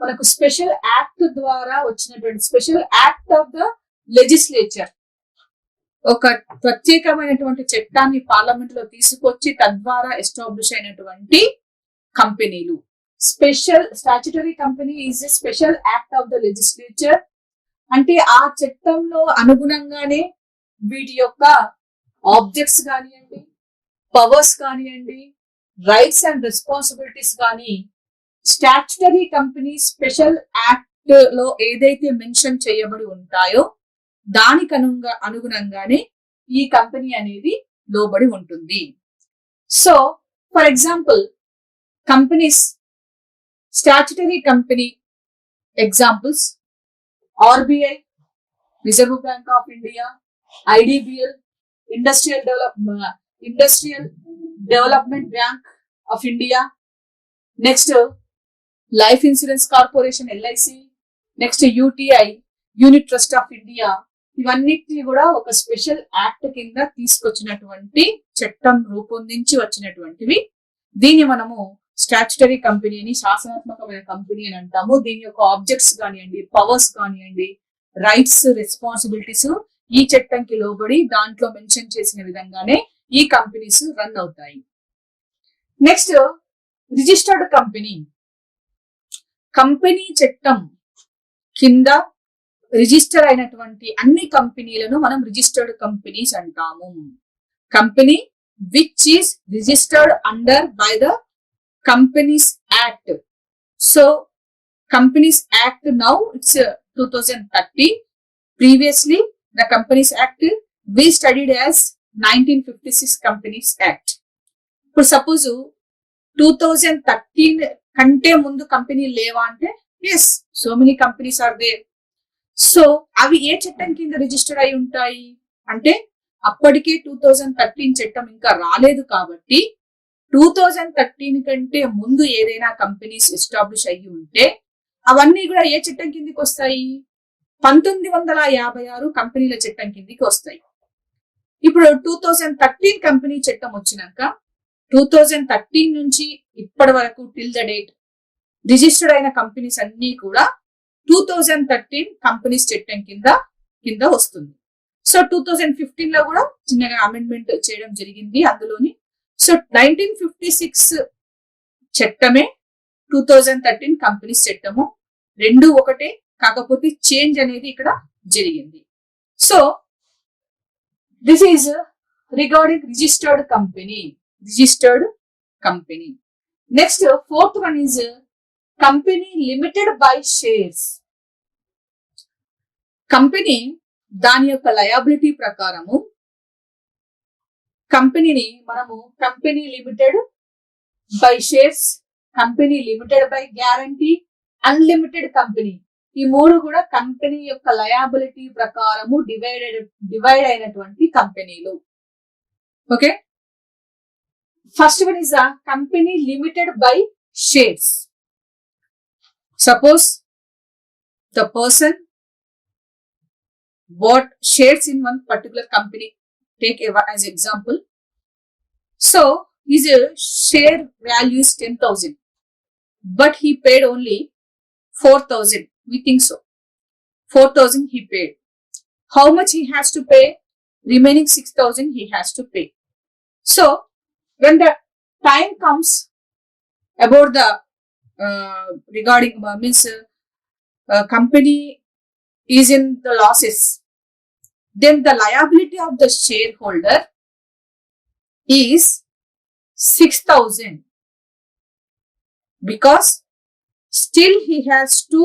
మనకు స్పెషల్ యాక్ట్ ద్వారా వచ్చినటువంటి special act of the legislature, ఒక ప్రత్యేకమైనటువంటి చట్టాన్ని పార్లమెంట్ లో తీసుకొచ్చి తద్వారా ఎస్టాబ్లిష్ అయినటువంటి కంపెనీలు. Special statutory company is a special act of the legislature. అంటే ఆ చట్టంలో అనుగుణంగానే వీటి యొక్క ఆబ్జెక్ట్స్ కానివ్వండి, పవర్స్ కానివ్వండి, రైట్స్ అండ్ రెస్పాన్సిబిలిటీస్ కానీ స్టాచ్యుటరీ కంపెనీ స్పెషల్ యాక్ట్ లో ఏదైతే మెన్షన్ చేయబడి ఉంటాయో దానికి అనుగుణంగానే ఈ కంపెనీ అనేది లోబడి ఉంటుంది. So for example companies, statutory company examples RBI, reserve bank of India, IDBL, industrial development bank of India, next life insurance corporation LIC, next UTI, unit trust of India, ఇవన్నిటిని కూడా ఒక స్పెషల్ యాక్ట్ కింద తీసుకొచ్చినటువంటి చట్టం రూపొందించి వచ్చినటువంటివి. దీన్ని మనము statutory కంపెనీని శాసనాత్మకమైన కంపెనీ అని అంటాము. దీని యొక్క ఆబ్జెక్ట్స్ కానివ్వండి, పవర్స్ కానివ్వండి, రైట్స్, రెస్పాన్సిబిలిటీస్ ఈ చట్టంకి లోబడి దాంట్లో మెన్షన్ చేసిన విధంగానే ఈ కంపెనీస్ రన్ అవుతాయి. Next registered company. కంపెనీ చట్టం కింద రిజిస్టర్ అయినటువంటి అన్ని కంపెనీలను మనం రిజిస్టర్డ్ కంపెనీస్ అంటాము. Company which is registered under by the companies act. So companies act now it's 2030. Previously the companies act we studied as 1956 companies act. ఇప్పుడు suppose 2013 కంటే ముందు కంపెనీలు లేవా అంటే yes, so many companies are there. సో అవి ఏ చట్టం కింద రిజిస్టర్ అయి ఉంటాయి అంటే అప్పటికే 2013 చట్టం ఇంకా రాలేదు కాబట్టి 2013 కంటే ముందు ఏదైనా కంపెనీస్ ఎస్టాబ్లిష్ అయ్యి ఉంటే అవన్నీ కూడా ఏ చట్టం కిందికి వస్తాయి? 1956 కంపెనీల చట్టం కిందికి వస్తాయి. ఇప్పుడు 2013 కంపెనీ చట్టం వచ్చినాక 2013 నుంచి ఇప్పటి వరకు టిల్ ద డేట్ రిజిస్టర్డ్ అయిన కంపెనీస్ అన్ని కూడా 2013 కంపెనీస్ చట్టం కింద వస్తుంది. సో 2015 లో కూడా చిన్నగా అమెండ్మెంట్ చేయడం జరిగింది అందులోని. సో 1956 చట్టమే 2013 కంపెనీస్ చట్టము, రెండు ఒకటే, కాకపోతే చేంజ్ అనేది ఇక్కడ జరిగింది. So this is regarding registered company. Next fourth one is company limited by shares. Company దాని యొక్క లయబిలిటీ ప్రకారము కంపెనీని మనము company limited by shares, company limited by guarantee, unlimited company, ఈ మూడు కూడా కంపెనీ యొక్క లయబిలిటీ ప్రకారము డివైడ్ అయినటువంటి కంపెనీలు. Okay, first one is the company limited by shares. Suppose the person bought shares in one particular company, take as example. So his share value is 10,000, but he paid only 4,000. We think so. 4,000 he paid. How much he has to pay? Remaining 6,000 he has to pay. So when the time comes about the regarding means company is in the losses, then the liability of the shareholder is 6,000, because still he has to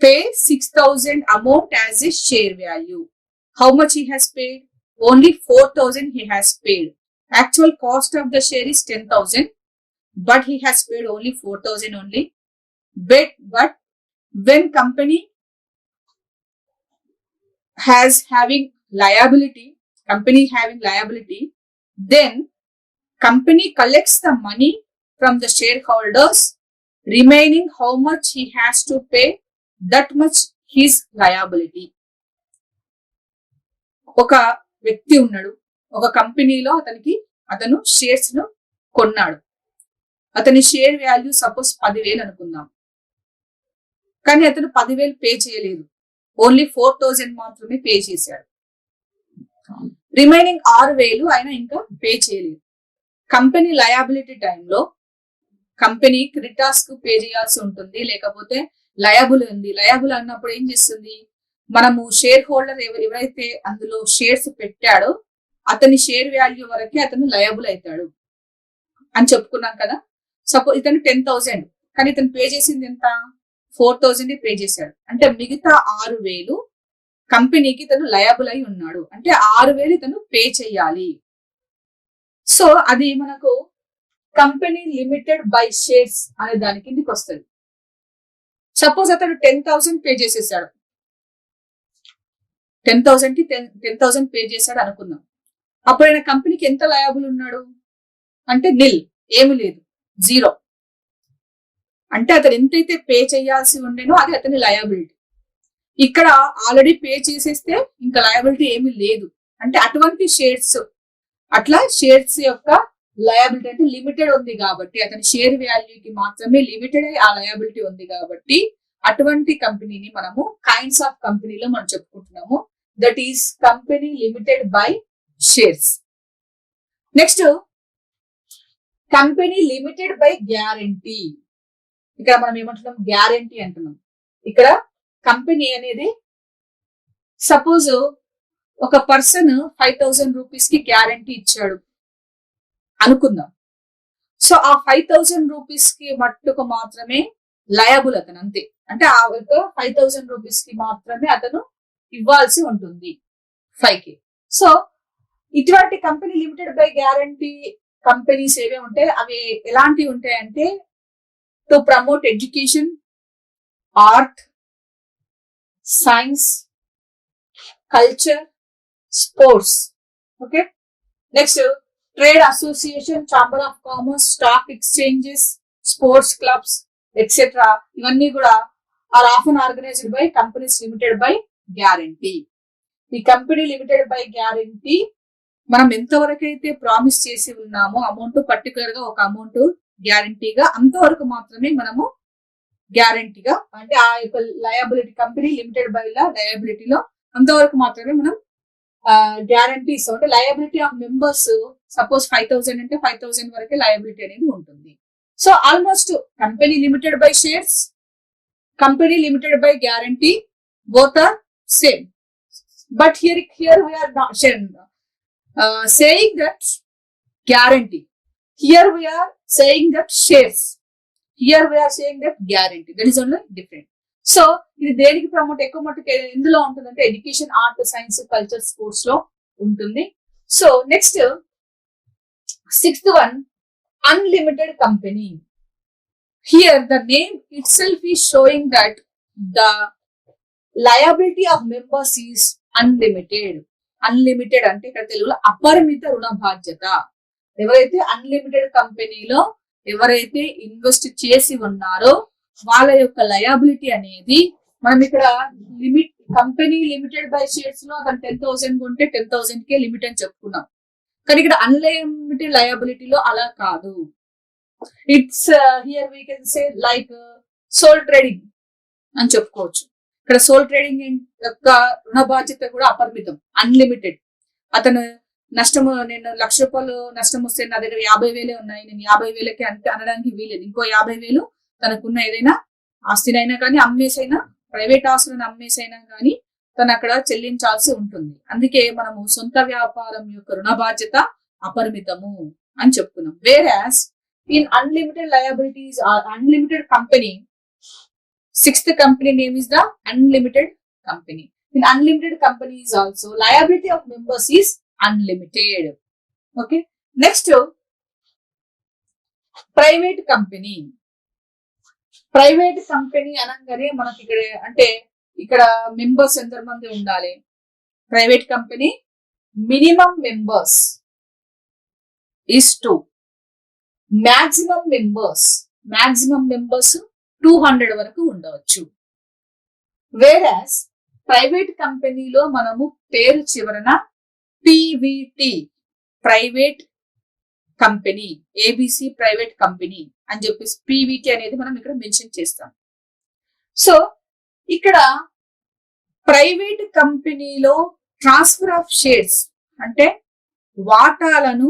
pay 6,000 amount as a share value. How much he has paid? Only 4,000 he has paid. Actual cost of the share is 10,000, but he has paid only 4,000 only. But when company having liability, then company collects the money from the shareholders. Remaining how much he has to pay, that much his liability. ఒక వ్యక్తి ఉన్నాడు, ఒక కంపెనీలో అతను shares ను కొన్నాడు. అతని share value suppose 10,000 అనుకుందాం. కానీ అతను 10,000 పే చేయలేదు, ఓన్లీ 4,000 మాత్రమే పే చేశాడు. రిమైనింగ్ 6,000 ఆయన ఇంకా పే చేయలేదు. కంపెనీ లయబిలిటీ టైంలో కంపెనీ క్రెడిటార్స్ కు పే చేయాల్సి ఉంటుంది, లేకపోతే లయబుల్ ఉంది. లయబుల్ అన్నప్పుడు ఏం చేస్తుంది, మనము షేర్ హోల్డర్ ఎవరైతే అందులో షేర్స్ పెట్టాడో అతని షేర్ వాల్యూ వరకే అతను లయబుల్ అవుతాడు అని చెప్పుకున్నాం కదా. సపోజ్ ఇతను 10,000, కానీ ఇతను పే చేసింది ఎంత, 4,000 పే చేశాడు. అంటే మిగతా 6,000 కంపెనీకి ఇతను లయబుల్ అయి ఉన్నాడు. అంటే 6,000 ఇతను పే చేయాలి. సో అది మనకు కంపెనీ లిమిటెడ్ బై షేర్స్ అనే దాని కిందకి వస్తుంది. సపోజ్ అతను 10,000 పే చేసేసాడు, 10,000 కి 10,000 పే చేశాడు అనుకుందాం. అప్పుడు ఆయన కంపెనీకి ఎంత లయబుల్ ఉన్నాడు అంటే నిల్, ఏమి లేదు, 0. అంటే అతను ఎంతైతే పే చేయాల్సి ఉండేనో అది అతని లయబిలిటీ. ఇక్కడ ఆల్రెడీ పే చేసేస్తే ఇంకా లయబిలిటీ ఏమీ లేదు. అంటే అటువంటి షేర్స్, అట్లా షేర్స్ యొక్క లయబిలిటీ అంటే లిమిటెడ్ ఉంది కాబట్టి, అతని షేర్ వాల్యూకి మాత్రమే లిమిటెడ్ ఆ లయబిలిటీ ఉంది కాబట్టి అటువంటి కంపెనీని మనము కైండ్స్ ఆఫ్ కంపెనీలో మనం చెప్పుకుంటున్నాము. That is company limited by shares. Next company limited by guarantee. ఇక్కడ మనం ఏమంటున్నాం, గ్యారంటీ అంటున్నాం. ఇక్కడ కంపెనీ అనేది సపోజ్ ఒక పర్సన్ 5,000 రూపీస్ కి గ్యారంటీ ఇచ్చాడు అనుకుందాం. సో ఆ 5,000 రూపీస్ కి మట్టుకు మాత్రమే లయబుల్ అతను, అంతే. అంటే ఆ 5,000 రూపీస్ కి మాత్రమే అతను ఇవ్వాల్సి ఉంటుంది, 5K. సో ఇటువంటి company limited by guarantee companies ఏవే ఉంటాయి, అవి ఎలాంటివి ఉంటాయంటే to promote education, art, science, culture, sports. Okay. Next trade association, chamber of commerce, stock exchanges, sports clubs etcetera. ఇవన్నీ కూడా are often organized by companies limited by guarantee. ఈ company limited by guarantee మనం ఎంతవరకు అయితే promise చేసి ఉన్నామో amount, particular గా ఒక అమౌంట్ గ్యారంటీగా, అంతవరకు మాత్రమే మనము గ్యారంటీగా, అంటే ఆ యొక్క లయబిలిటీ కంపెనీ లిమిటెడ్ బై లయబిలిటీలో అంతవరకు మాత్రమే మనం గ్యారంటీ ఇస్తాం. అంటే లయబిలిటీ ఆఫ్ మెంబర్స్ సపోజ్ 5,000 అంటే 5,000 వరకే లయబిలిటీ అనేది ఉంటుంది. So almost company limited by shares, company limited by guarantee, both are same. But here we are not saying that guarantee. Here we are saying that shares. Here we are saying that guarantee. That is only different. So ఇది దేనికి promote ఎక్కువ మట్టుకు ఎందులో ఉంటుందంటే education, art, science, culture, sports లో ఉంటుంది. So next 6th one, unlimited company. Here the name itself is showing that the liability of members is unlimited. Unlimited అంటే ఇక్కడ తెలుగులో అపరిమిత రుణ బాధ్యత. ఎవరైతే అన్లిమిటెడ్ కంపెనీలో ఎవరైతే ఇన్వెస్ట్ చేసి ఉన్నారో వాళ్ళ యొక్క లయబిలిటీ అనేది మనం ఇక్కడ limit company limited by shares లో అతను 10,000 కొంటే 10,000 కే లిమిట్ అని చెప్పుకున్నాం. కానీ ఇక్కడ అన్లిమిటెడ్ లయబిలిటీలో అలా కాదు. It's here we can say like sole trading అని చెప్పుకోవచ్చు. ఇక్కడ సోల్ ట్రేడింగ్ యొక్క రుణ బాధ్యత కూడా అపరిమితం, అన్లిమిటెడ్. అతను నష్టము, నేను 1,00,000 రూపాయలు నష్టం వస్తే నా దగ్గర 50,000 ఉన్నాయి, నేను 50,000కి అంటే అనడానికి వీలేదు. ఇంకో 50,000 తనకున్న ఏదైనా ఆస్తినైనా కానీ అమ్మేసైనా, ప్రైవేట్ ఆస్తులను అమ్మేసైనా కానీ తను అక్కడ చెల్లించాల్సి ఉంటుంది. అందుకే మనము సొంత వ్యాపారం యొక్క రుణ బాధ్యత అపరిమితము అని చెప్పుకున్నాం. Whereas in unlimited liabilities are unlimited company, sixth company name is the unlimited company. In unlimited companies also liability of members is unlimited. Okay, next private company. Private company అనగానే మనకి ఇక్కడ అంటే ఇక్కడ మెంబర్స్ ఎంతమంది ఉండాలి? Private company minimum members is 2. maximum members 200 వరకు ఉండవచ్చు. వేరాస్ private కంపెనీలో మనము పేరు చివరన PVT private company, ABC private company అని చెప్పేసి పివిటి అనేది మనం ఇక్కడ మెన్షన్ చేస్తాం. సో ఇక్కడ ప్రైవేట్ కంపెనీలో ట్రాన్స్ఫర్ ఆఫ్ షేర్స్ అంటే వాటాలను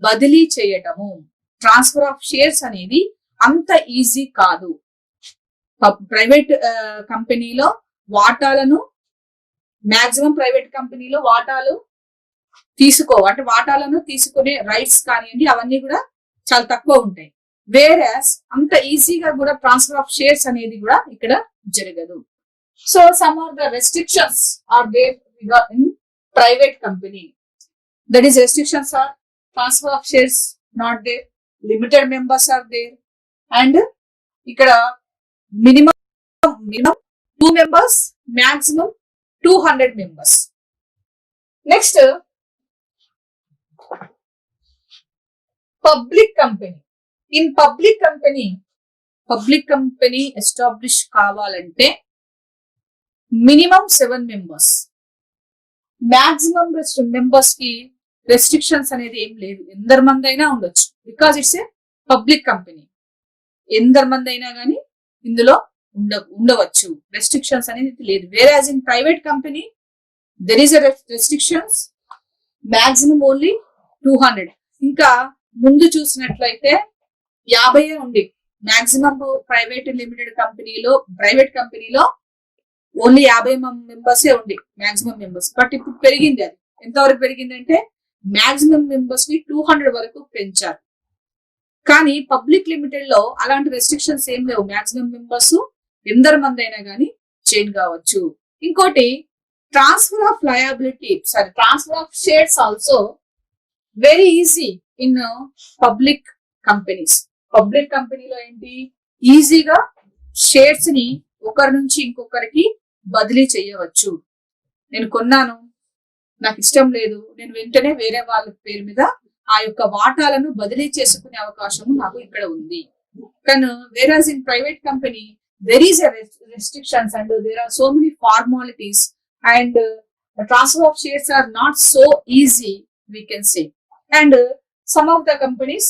బదిలీ చేయటము. ట్రాన్స్ఫర్ ఆఫ్ షేర్స్ అనేది అంత ఈజీ కాదు. ప్రైవేట్ కంపెనీలో వాటాలను మాక్సిమం ప్రైవేట్ కంపెనీలో వాటాలు అంటే వాటాలను తీసుకునే రైట్స్ కానివ్వండి అవన్నీ కూడా చాలా తక్కువ ఉంటాయి. వేరాస్ అంత ఈజీగా కూడా ట్రాన్స్ఫర్ ఆఫ్ షేర్స్ అనేది కూడా ఇక్కడ జరగదు. So some of the restrictions are there in private company. That is restrictions are transfer of shares not there, limited members are there, and ఇక్కడ minimum 2 members, maximum 200 members. Next, public company. In public company establish కావాలంటే minimum 7 members, maximum members కి restrictions అనేది ఏం లేదు. ఎందరు మంది అయినా ఉండొచ్చు, because it's a public company. ఎందరు మంది అయినా కానీ ఇందులో ఉండవచ్చు, రెస్ట్రిక్షన్స్ అనేది లేదు. వేరాజ్ in private company there is restrictions, maximum only 200. ఇంకా ముందు చూసినట్లయితే 50 ఉంది మాక్సిమం ప్రైవేట్ కంపెనీలో ఓన్లీ 50 మెంబర్సే ఉంది మాక్సిమం మెంబర్స్. బట్ ఇప్పుడు పెరిగింది, అది ఎంతవరకు పెరిగింది అంటే మాక్సిమం మెంబర్స్ ని 200 వరకు పెంచారు. కానీ పబ్లిక్ లిమిటెడ్ లో అలాంటి రెస్ట్రిక్షన్స్ ఏం లేవు. మాక్సిమం మెంబర్స్ ఎందరు మంది అయినా కానీ చేంజ్ కావచ్చు. ఇంకోటి transfer of transfer of shares also very easy in public companies. Public కంపెనీలో ఏంటి, ఈజీగా షేర్స్ ని ఒకరి నుంచి ఇంకొకరికి బదిలీ చేయవచ్చు. నేను కొన్నాను, నాకు ఇష్టం లేదు, నేను వెంటనే వేరే వాళ్ళ పేరు మీద ఆ యొక్క వాటాలను బదిలీ చేసుకునే అవకాశం నాకు ఇక్కడ ఉంది. కానీ వేరాజ్ in private company there is a restrictions and there are so many formalities and the transfer of shares are not so easy, we can say. And some of the companies,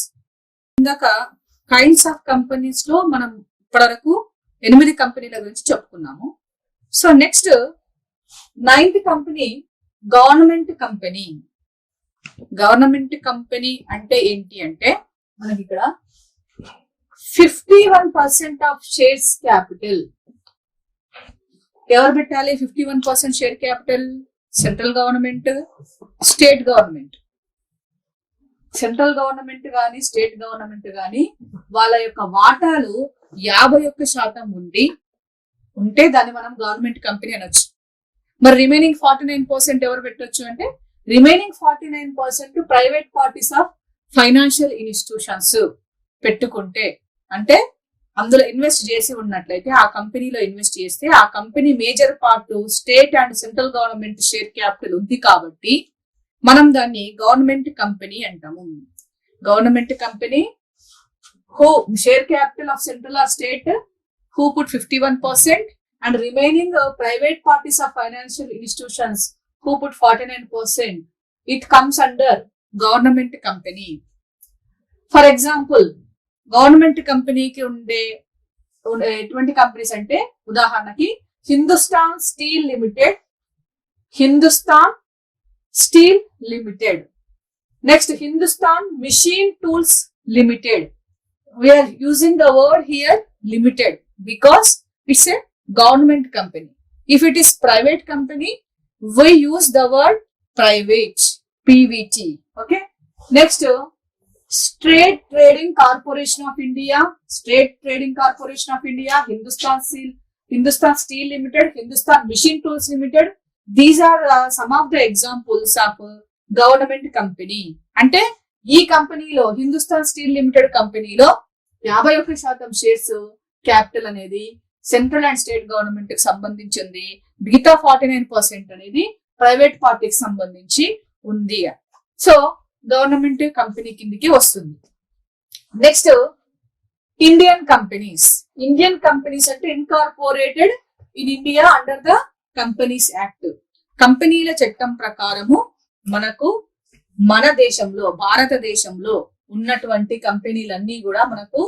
ఇందాక కైండ్స్ ఆఫ్ కంపెనీస్ లో మనం ఇప్పటివరకు 8 కంపెనీల గురించి చెప్పుకున్నాము. So next 9th company government company. Government company అంటే ఏంటి అంటే మనకి ఇక్కడ 51% ఆఫ్ షేర్స్ క్యాపిటల్ ఎవరు పెట్టాలి? 51% share capital central government, state government. Central government గాని స్టేట్ గవర్నమెంట్ గాని వాళ్ళ యొక్క వాటాలు 51% ఉంటే దాన్ని మనం గవర్నమెంట్ కంపెనీ అనొచ్చు. మరి రిమైనింగ్ 49% ఎవరు పెట్టొచ్చు అంటే remaining 49% private parties of financial institutions పెట్టుకుంటే, అంటే అందులో ఇన్వెస్ట్ చేసి ఉన్నట్లయితే, ఆ కంపెనీలో ఇన్వెస్ట్ చేస్తే ఆ company major part state and central government share capital ఉంది కాబట్టి మనం దాన్ని గవర్నమెంట్ కంపెనీ అంటాము. Government company who share capital of central or state who put 51% and remaining private parties of financial institutions who put 49%, it comes under government company. For example, government కంపెనీకి ఉండే ఎటువంటి కంపెనీస్ అంటే ఉదాహరణకి Hindustan steel limited, Hindustan steel limited. Next Hindustan machine tools limited. We are using the word here limited because it's a government company. If it is private company, we use the word private, PVT. Okay. Next, State Trading Corporation of India, State Trading Corporation of India, Hindustan Steel Limited, Hindustan Machine Tools Limited. These are some of the examples of government company. అంటే ఈ కంపెనీలో Hindustan steel limited కంపెనీలో 51% shares capital అనేది central and state government కి సంబంధించింది. మిగతా 49% అనేది private పార్టీకి సంబంధించి ఉంది. సో గవర్నమెంట్ కంపెనీ కిందికి వస్తుంది. Next Indian companies. Indian companies అంటే incorporated in India under the companies act. కంపెనీల చట్టం ప్రకారము మనకు మన దేశంలో భారతదేశంలో ఉన్నటువంటి కంపెనీలన్నీ కూడా మనకు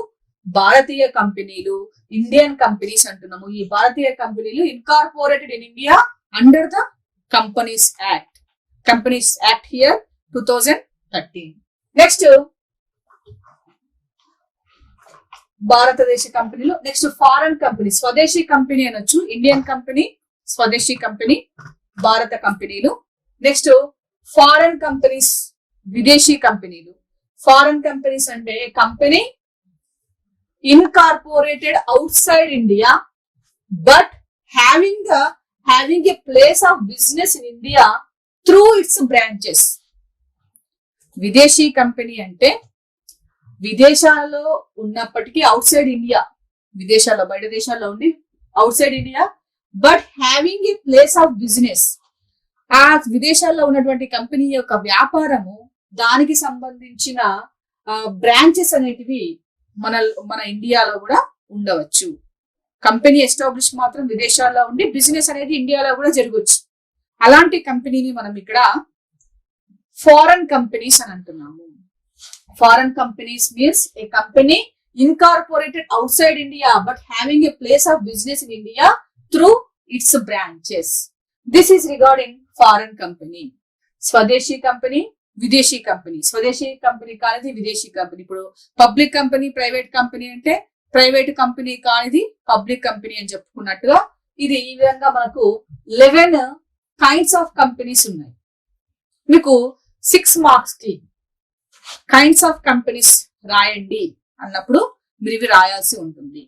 భారతీయ కంపెనీలు, ఇండియన్ కంపెనీస్ అంటున్నాము. ఈ భారతీయ కంపెనీలు incorporated in India under the companies act. Companies act here 2013. Next భారతదేశ కంపెనీలు. నెక్స్ట్ ఫారెన్ కంపెనీ, స్వదేశీ కంపెనీ అనొచ్చు. ఇండియన్ కంపెనీ, స్వదేశీ కంపెనీ, భారత కంపెనీలు. నెక్స్ట్ ఫారెన్ కంపెనీస్, విదేశీ కంపెనీలు. ఫారెన్ కంపెనీస్ అంటే company incorporated out side India but having a place of business in India through it's branches. విదేశీ కంపెనీ అంటే విదేశాల్లో ఉన్నప్పటికీ అవుట్ సైడ్ ఇండియా, విదేశాల్లో బయట దేశాల్లో ఉండి out side India but having a place of business. ఆ విదేశాల్లో ఉన్నటువంటి కంపెనీ యొక్క వ్యాపారము, దానికి సంబంధించిన బ్రాంచెస్ అనేటివి మన ఇండియాలో కూడా ఉండవచ్చు. కంపెనీ ఎస్టాబ్లిష్ మాత్రం విదేశాల్లో ఉండి బిజినెస్ అనేది ఇండియాలో కూడా జరగవచ్చు. అలాంటి కంపెనీని మనం ఇక్కడ ఫారెన్ కంపెనీస్ అని అంటున్నాము. Foreign companies means A company incorporated out side India but having a place of business in India through it's branches. This is regarding foreign company. స్వదేశీ కంపెనీ, విదేశీ కంపెనీ. స్వదేశీ కంపెనీ కానిది విదేశీ కంపెనీ. ఇప్పుడు public company, private company అంటే private company కానిది public company అని చెప్పుకున్నట్టుగా ఇది ఈ విధంగా మనకు 11 కైండ్స్ ఆఫ్ కంపెనీస్ ఉన్నాయి. మీకు 6 మార్క్స్ కి కైండ్స్ ఆఫ్ కంపెనీస్ రాయండి అన్నప్పుడు మీరు ఇవి రాయాల్సి ఉంటుంది.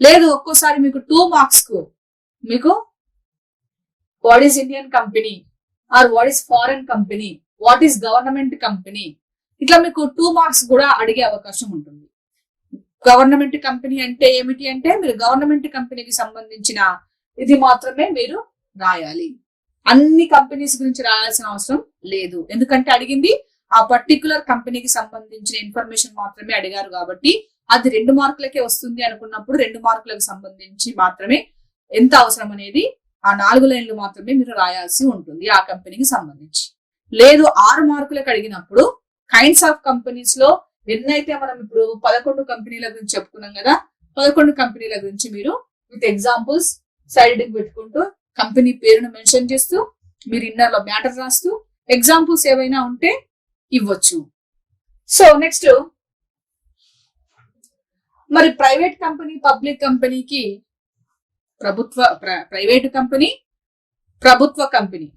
లేదు ఒక్కోసారి మీకు 2 మార్క్స్ కు మీకు what is Indian company or what is foreign company, what is government company, ఇట్లా మీకు 2 మార్క్స్ కూడా అడిగే అవకాశం ఉంటుంది. గవర్నమెంట్ కంపెనీ అంటే ఏమిటి అంటే మీరు గవర్నమెంట్ కంపెనీకి సంబంధించిన ఇది మాత్రమే మీరు రాయాలి. అన్ని కంపెనీస్ గురించి రాయాల్సిన అవసరం లేదు. ఎందుకంటే అడిగింది ఆ పర్టికులర్ కంపెనీకి సంబంధించిన ఇన్ఫర్మేషన్ మాత్రమే అడిగారు కాబట్టి అది 2 మార్కులకే వస్తుంది అనుకున్నప్పుడు 2 మార్కులకు సంబంధించి మాత్రమే ఎంత అవసరం అనేది ఆ 4 లైన్లు మాత్రమే మీరు రాయాల్సి ఉంటుంది ఆ కంపెనీకి సంబంధించి. లేదు 6 మార్కులకు అడిగినప్పుడు కైండ్స్ ఆఫ్ కంపెనీస్ లో ఎన్నైతే మనం ఇప్పుడు 11 కంపెనీల గురించి చెప్పుకున్నాం కదా, 11 కంపెనీల గురించి మీరు విత్ ఎగ్జాంపుల్స్ సైడ్ పెట్టుకుంటూ కంపెనీ పేరును మెన్షన్ చేస్తూ మీరు ఇన్నర్ లో మ్యాటర్ రాస్తూ ఎగ్జాంపుల్స్ ఏవైనా ఉంటే ఇవ్వచ్చు. సో నెక్స్ట్ మరి ప్రైవేట్ కంపెనీ, పబ్లిక్ కంపెనీకి ప్రైవేట్ కంపెనీ, ప్రభుత్వ company,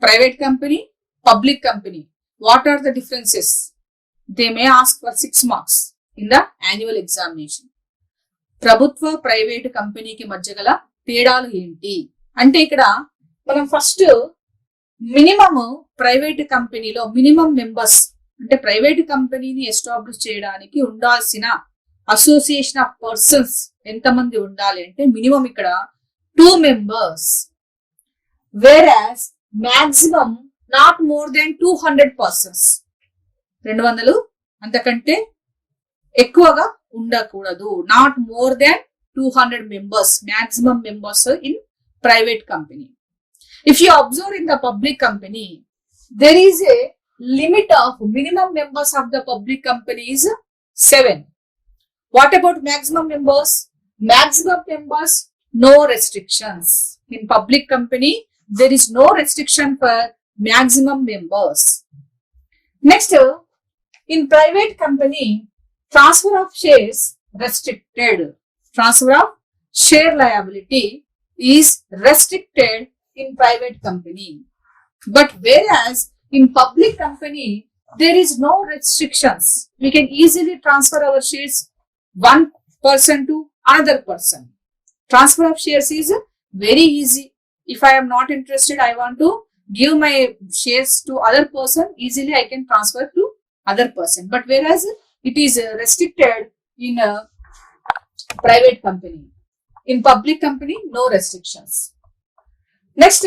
private company, public company, what are the differences? They may ask for 6 marks in the annual examination. ప్రభుత్వ ప్రైవేట్ కంపెనీకి మధ్య గల తేడాలు ఏంటి అంటే ఇక్కడ మనం ఫస్ట్ మినిమం ప్రైవేట్ కంపెనీలో మినిమం మెంబర్స్ అంటే ప్రైవేట్ కంపెనీని ఎస్టాబ్లిష్ చేయడానికి ఉండాల్సిన అసోసియేషన్ ఆఫ్ పర్సన్స్ ఎంతమంది ఉండాలి అంటే మినిమం ఇక్కడ 2 members, whereas maximum not more than 200 persons. 200 అంతకంటే ఎక్కువగా ఉండకూడదు. Not more than 200 members, maximum members in private company. If you observe in the public company, there is a limit of minimum members of the public company is 7. What about maximum members? Maximum members, no restrictions. In public company, there is no restriction for maximum members. Next, in private company, transfer of shares restricted. Transfer of share liability is restricted in private company. But whereas in public company, there is no restrictions. We can easily transfer our shares one person to another person. Transfer of shares is very easy. If I am not interested, I want to give my shares to other person, easily I can transfer to other person. But whereas it is restricted in a private company. In public company, no restrictions. Next,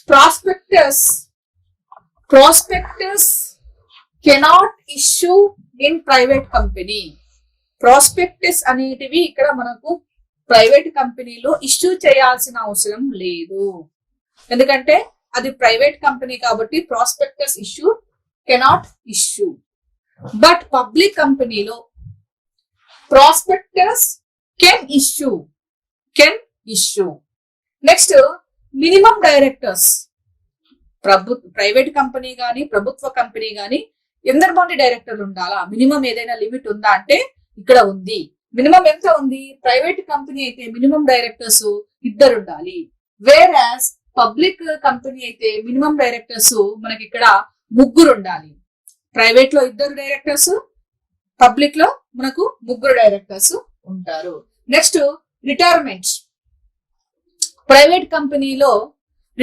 prospectus. Prospectus cannot issue in private company. Prospectus అనేటివి ఇక్కడ మనకు private కంపెనీలో issue చేయాల్సిన అవసరం లేదు. ఎందుకంటే అది private company కాబట్టి prospectus issue cannot issue. But public కంపెనీలో prospectus can issue. Next, minimum directors. Private company గానీ ప్రభుత్వ కంపెనీ గానీ ఎందరిమంది డైరెక్టర్లు ఉండాలా? మినిమం ఏదైనా లిమిట్ ఉందా అంటే ఇక్కడ ఉంది. మినిమం ఎంత ఉంది? ప్రైవేట్ కంపెనీ అయితే మినిమం డైరెక్టర్స్ 2 ఉండాలి. వేరాస్ పబ్లిక్ కంపెనీ అయితే మినిమం డైరెక్టర్స్ మనకి ఇక్కడ 3 ఉండాలి. ప్రైవేట్ లో 2 డైరెక్టర్స్, పబ్లిక్ లో మనకు 3 డైరెక్టర్స్ ఉంటారు. Next, retirement. ప్రైవేట్ కంపెనీలో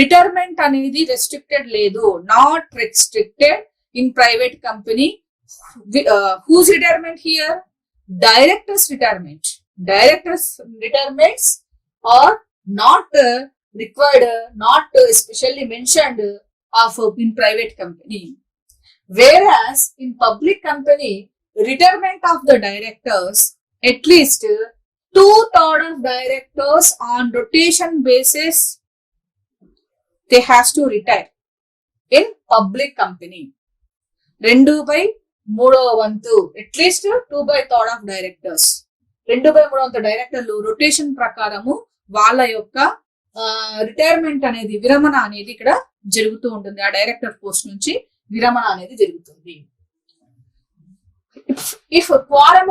రిటైర్మెంట్ అనేది రెస్ట్రిక్టెడ్ లేదు. Not restricted in private company. Whose retirement here? Directors retirement. Directors retirements are not required, not specially mentioned of in private company. Whereas in public company, retirement of the directors, at least 2/3 of directors on rotation basis, they has to retire in public company. 2/3 at least 2/3 of directors, 2/3 డైరెక్టర్లు rotation ప్రకారము వాళ్ళ యొక్క retirement అనేది, విరమణ అనేది ఇక్కడ జరుగుతూ ఉంటుంది. ఆ డైరెక్టర్ పోస్ట్ నుంచి విరమణ అనేది జరుగుతుంది. ఇఫ్ క్వారం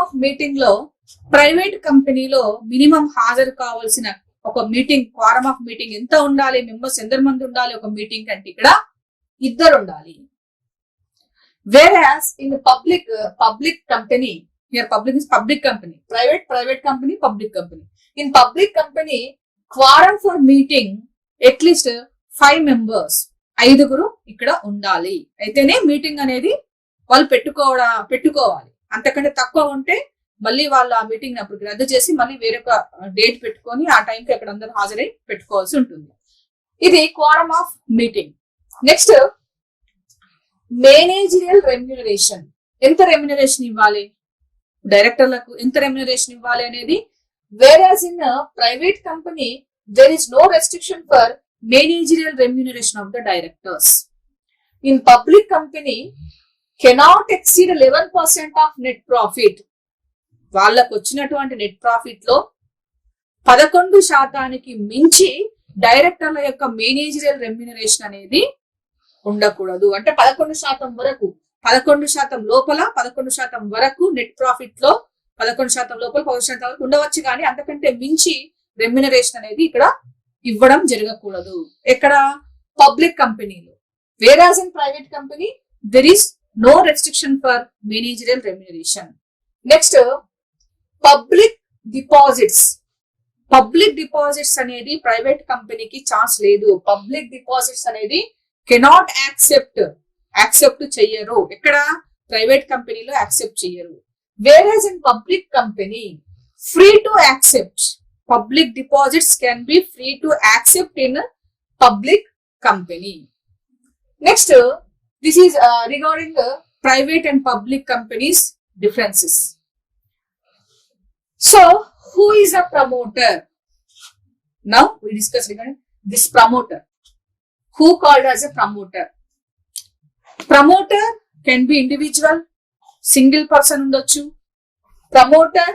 ఆఫ్ మీటింగ్ లో ప్రైవేట్ కంపెనీలో మినిమం హాజరు కావాల్సిన ఒక మీటింగ్, క్వారం ఆఫ్ మీటింగ్ ఎంత ఉండాలి? మెంబర్స్ ఎందరి మంది ఉండాలి ఒక మీటింగ్ అంటే ఇక్కడ 2 ఉండాలి. Whereas in the public company, here public is public company, private company, public company. In public company, quorum for meeting at least 5 members, 5 ఇక్కడ ఉండాలి. అయితేనే మీటింగ్ అనేది వాళ్ళు పెట్టుకోవాలి. అంతకంటే తక్కువ ఉంటే మళ్ళీ వాళ్ళు ఆ మీటింగ్ అప్పుడు రద్దు చేసి మళ్ళీ వేరొక డేట్ పెట్టుకొని ఆ టైంకి అక్కడ అందరూ హాజరై పెట్టుకోవాల్సి ఉంటుంది. ఇది quorum of meeting. Next, managerial remuneration. ఎంత రెమ్యూనరేషన్ ఇవ్వాలి డైరెక్టర్లకు, ఎంత రెమ్యూనరేషన్ ఇవ్వాలి అనేది. Whereas in private company there is no restriction for managerial remuneration of the directors. In public company, cannot exceed 11% of net profit. వాళ్ళకు వచ్చినటువంటి నెట్ ప్రాఫిట్ లో 11% మించి డైరెక్టర్ల యొక్క మేనేజరియల్ రెమ్యూనరేషన్ అనేది ఉండకూడదు. అంటే 11% వరకు, 11% లోపల, 11% వరకు నెట్ ప్రాఫిట్ లో 11% లోపల 11% వరకు ఉండవచ్చు. కానీ అంతకంటే మించి రెమ్యూనరేషన్ అనేది ఇక్కడ ఇవ్వడం జరగకూడదు. ఎక్కడ? పబ్లిక్ కంపెనీలో. Whereas in private company there is no restriction for managerial remuneration. Next, public deposits. Public deposits అనేది ప్రైవేట్ కంపెనీకి ఛాన్స్ లేదు. పబ్లిక్ డిపాజిట్స్ అనేది కెనాట్ యాక్సెప్ట్ చెయ్యరు. ఎక్కడ? ప్రైవేట్ కంపెనీలో యాక్సెప్ట్ చెయ్యరు. Whereas in public company free to accept. Public deposits can be free to accept in a public company. Next, this is regarding the private and public companies differences. So who is a promoter? Now we discuss regarding this promoter. Who called as a promoter? Promoter can be individual, single person undochu. Promoter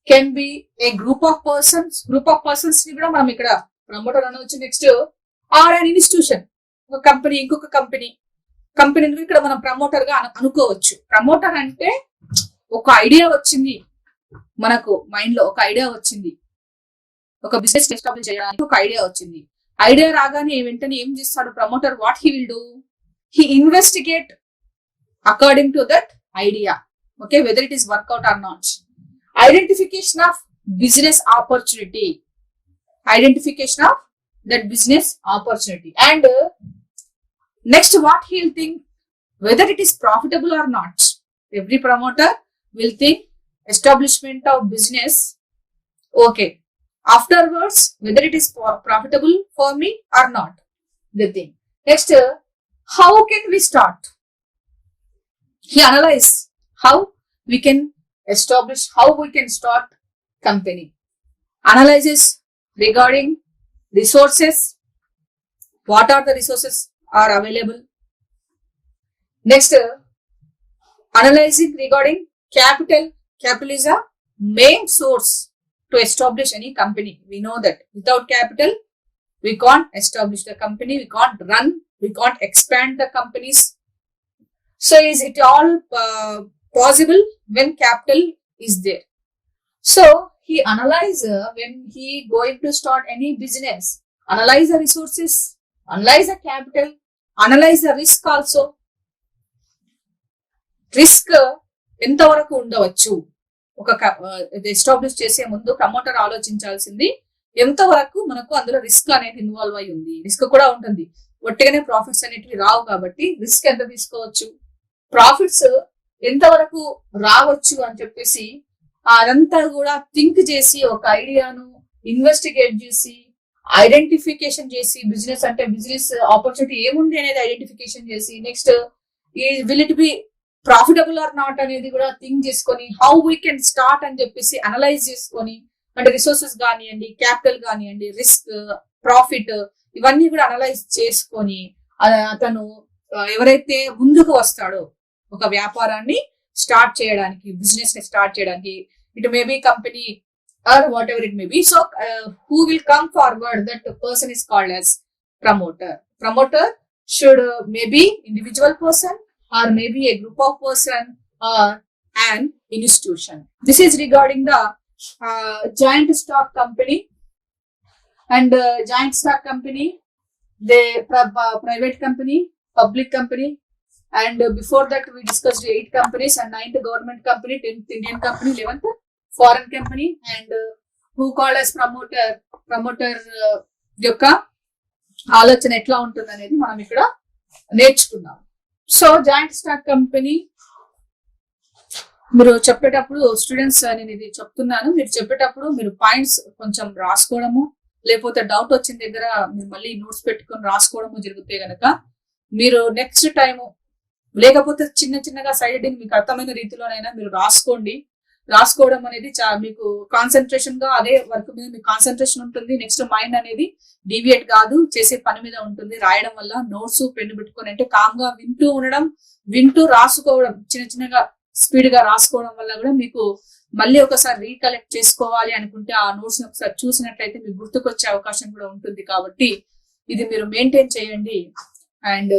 can be a group of persons. Group of persons ni kuda manam ikkada promoter anochu. Next, or an institution, ఒక company ఇంకొక company ఇక్కడ మనం promoter గా అనుకోవచ్చు. Promoter అంటే ఒక idea వచ్చింది మనకు మైండ్ లో, ఒక ఐడియా వచ్చింది, ఒక బిజినెస్ ఎస్టాబ్లిష్ చేయడానికి ఒక ఐడియా వచ్చింది. ఐడియా రాగానే వెంటనే ఏం చేస్తాడు promoter? What he will do? He investigate according to that idea. Okay, whether it is workout or not. Identification of business opportunity. Identification of that business opportunity. And next, what he'll think? Whether it is profitable or not. Every promoter will think establishment of business. Okay. Afterwards, whether it is profitable for me or not. The thing. Next, how can we start? He analyze how we can establish, how we can start company. Analysis regarding resources. What are the resources are available? Next, analyzing regarding capital. Capital is a main source to establish any company. We know that without capital, we can't establish the company, we can't run, we can't expand the companies. So is it all possible when capital is there? So he analyze when he going to start any business, analyze the resources, analyze the capital, analyze the risk also. Risk ఎంత వరకు ఉండవచ్చు? ఒక establish చేసే ముందు promoter ఆలోచించాల్సింది ఎంత వరకు మనకు అందులో రిస్క్ అనేది ఇన్వాల్వ్ అయి ఉంది. రిస్క్ కూడా ఉంటుంది, ఒట్టిగానే ప్రాఫిట్స్ అనేటివి రావు కాబట్టి రిస్క్ ఎంత తీసుకోవచ్చు, ప్రాఫిట్స్ ఎంత వరకు రావచ్చు అని చెప్పేసి అదంతా కూడా థింక్ చేసి ఒక ఐడియాను ఇన్వెస్టిగేట్ చేసి ఐడెంటిఫికేషన్ చేసి బిజినెస్ అంటే బిజినెస్ ఆపర్చునిటీ ఏముంది అనేది ఐడెంటిఫికేషన్ చేసి next will it be profitable or not అనేది కూడా థింక్ చేసుకొని హౌ వీ కెన్ స్టార్ట్ అని చెప్పేసి అనలైజ్ చేసుకొని, అంటే రిసోర్సెస్ కానివ్వండి, క్యాపిటల్ కానివ్వండి, రిస్క్, ప్రాఫిట్ ఇవన్నీ కూడా అనలైజ్ చేసుకొని అతను ఎవరైతే ముందుకు వస్తాడో ఒక వ్యాపారాన్ని స్టార్ట్ చేయడానికి, బిజినెస్ ని స్టార్ట్ చేయడానికి, it may be company or whatever it may be. So who will come forward, that person is called as promoter. Promoter should may be individual person or maybe a group of person or an institution. This is regarding the joint stock company. And joint stock company, the private company, public company, and before that we discussed 8 companies, and 9th government company, 10th Indian company, 11th foreign company, and who called as promoter. Promoter యొక్క ఆలోచన ఎట్లా ఉంటుంది అనేది మనం ఇక్కడ నేర్చుకున్నాం. So joint stock company మీరు చెప్పేటప్పుడు స్టూడెంట్స్ నేను ఇది చెప్తున్నాను, మీరు చెప్పేటప్పుడు మీరు పాయింట్స్ కొంచెం రాసుకోవడము, లేకపోతే డౌట్ వచ్చిన దగ్గర మీరు మళ్ళీ నోట్స్ పెట్టుకొని రాసుకోవడము జరిగితే గనక మీరు నెక్స్ట్ టైం, లేకపోతే చిన్న చిన్నగా సైడ్ మీకు అర్థమైన రీతిలోనైనా మీరు రాసుకోండి. రాసుకోవడం అనేది మీకు కాన్సన్ట్రేషన్ గా అదే వర్క్ మీద మీకు కాన్సన్ట్రేషన్ ఉంటుంది. నెక్స్ట్ మైండ్ అనేది డీవియేట్ కాదు, చేసే పని మీద ఉంటుంది. రాయడం వల్ల నోట్స్ పెన్ను పెట్టుకొని అంటే కామ్ గా వింటూ ఉండడం, వింటూ రాసుకోవడం, చిన్న చిన్నగా స్పీడ్ గా రాసుకోవడం వల్ల కూడా మీకు మళ్ళీ ఒకసారి రీకలెక్ట్ చేసుకోవాలి అనుకుంటే ఆ నోట్స్ ని ఒకసారి చూసినట్లయితే మీకు గుర్తుకొచ్చే అవకాశం కూడా ఉంటుంది. కాబట్టి ఇది మీరు మెయింటైన్ చేయండి. అండ్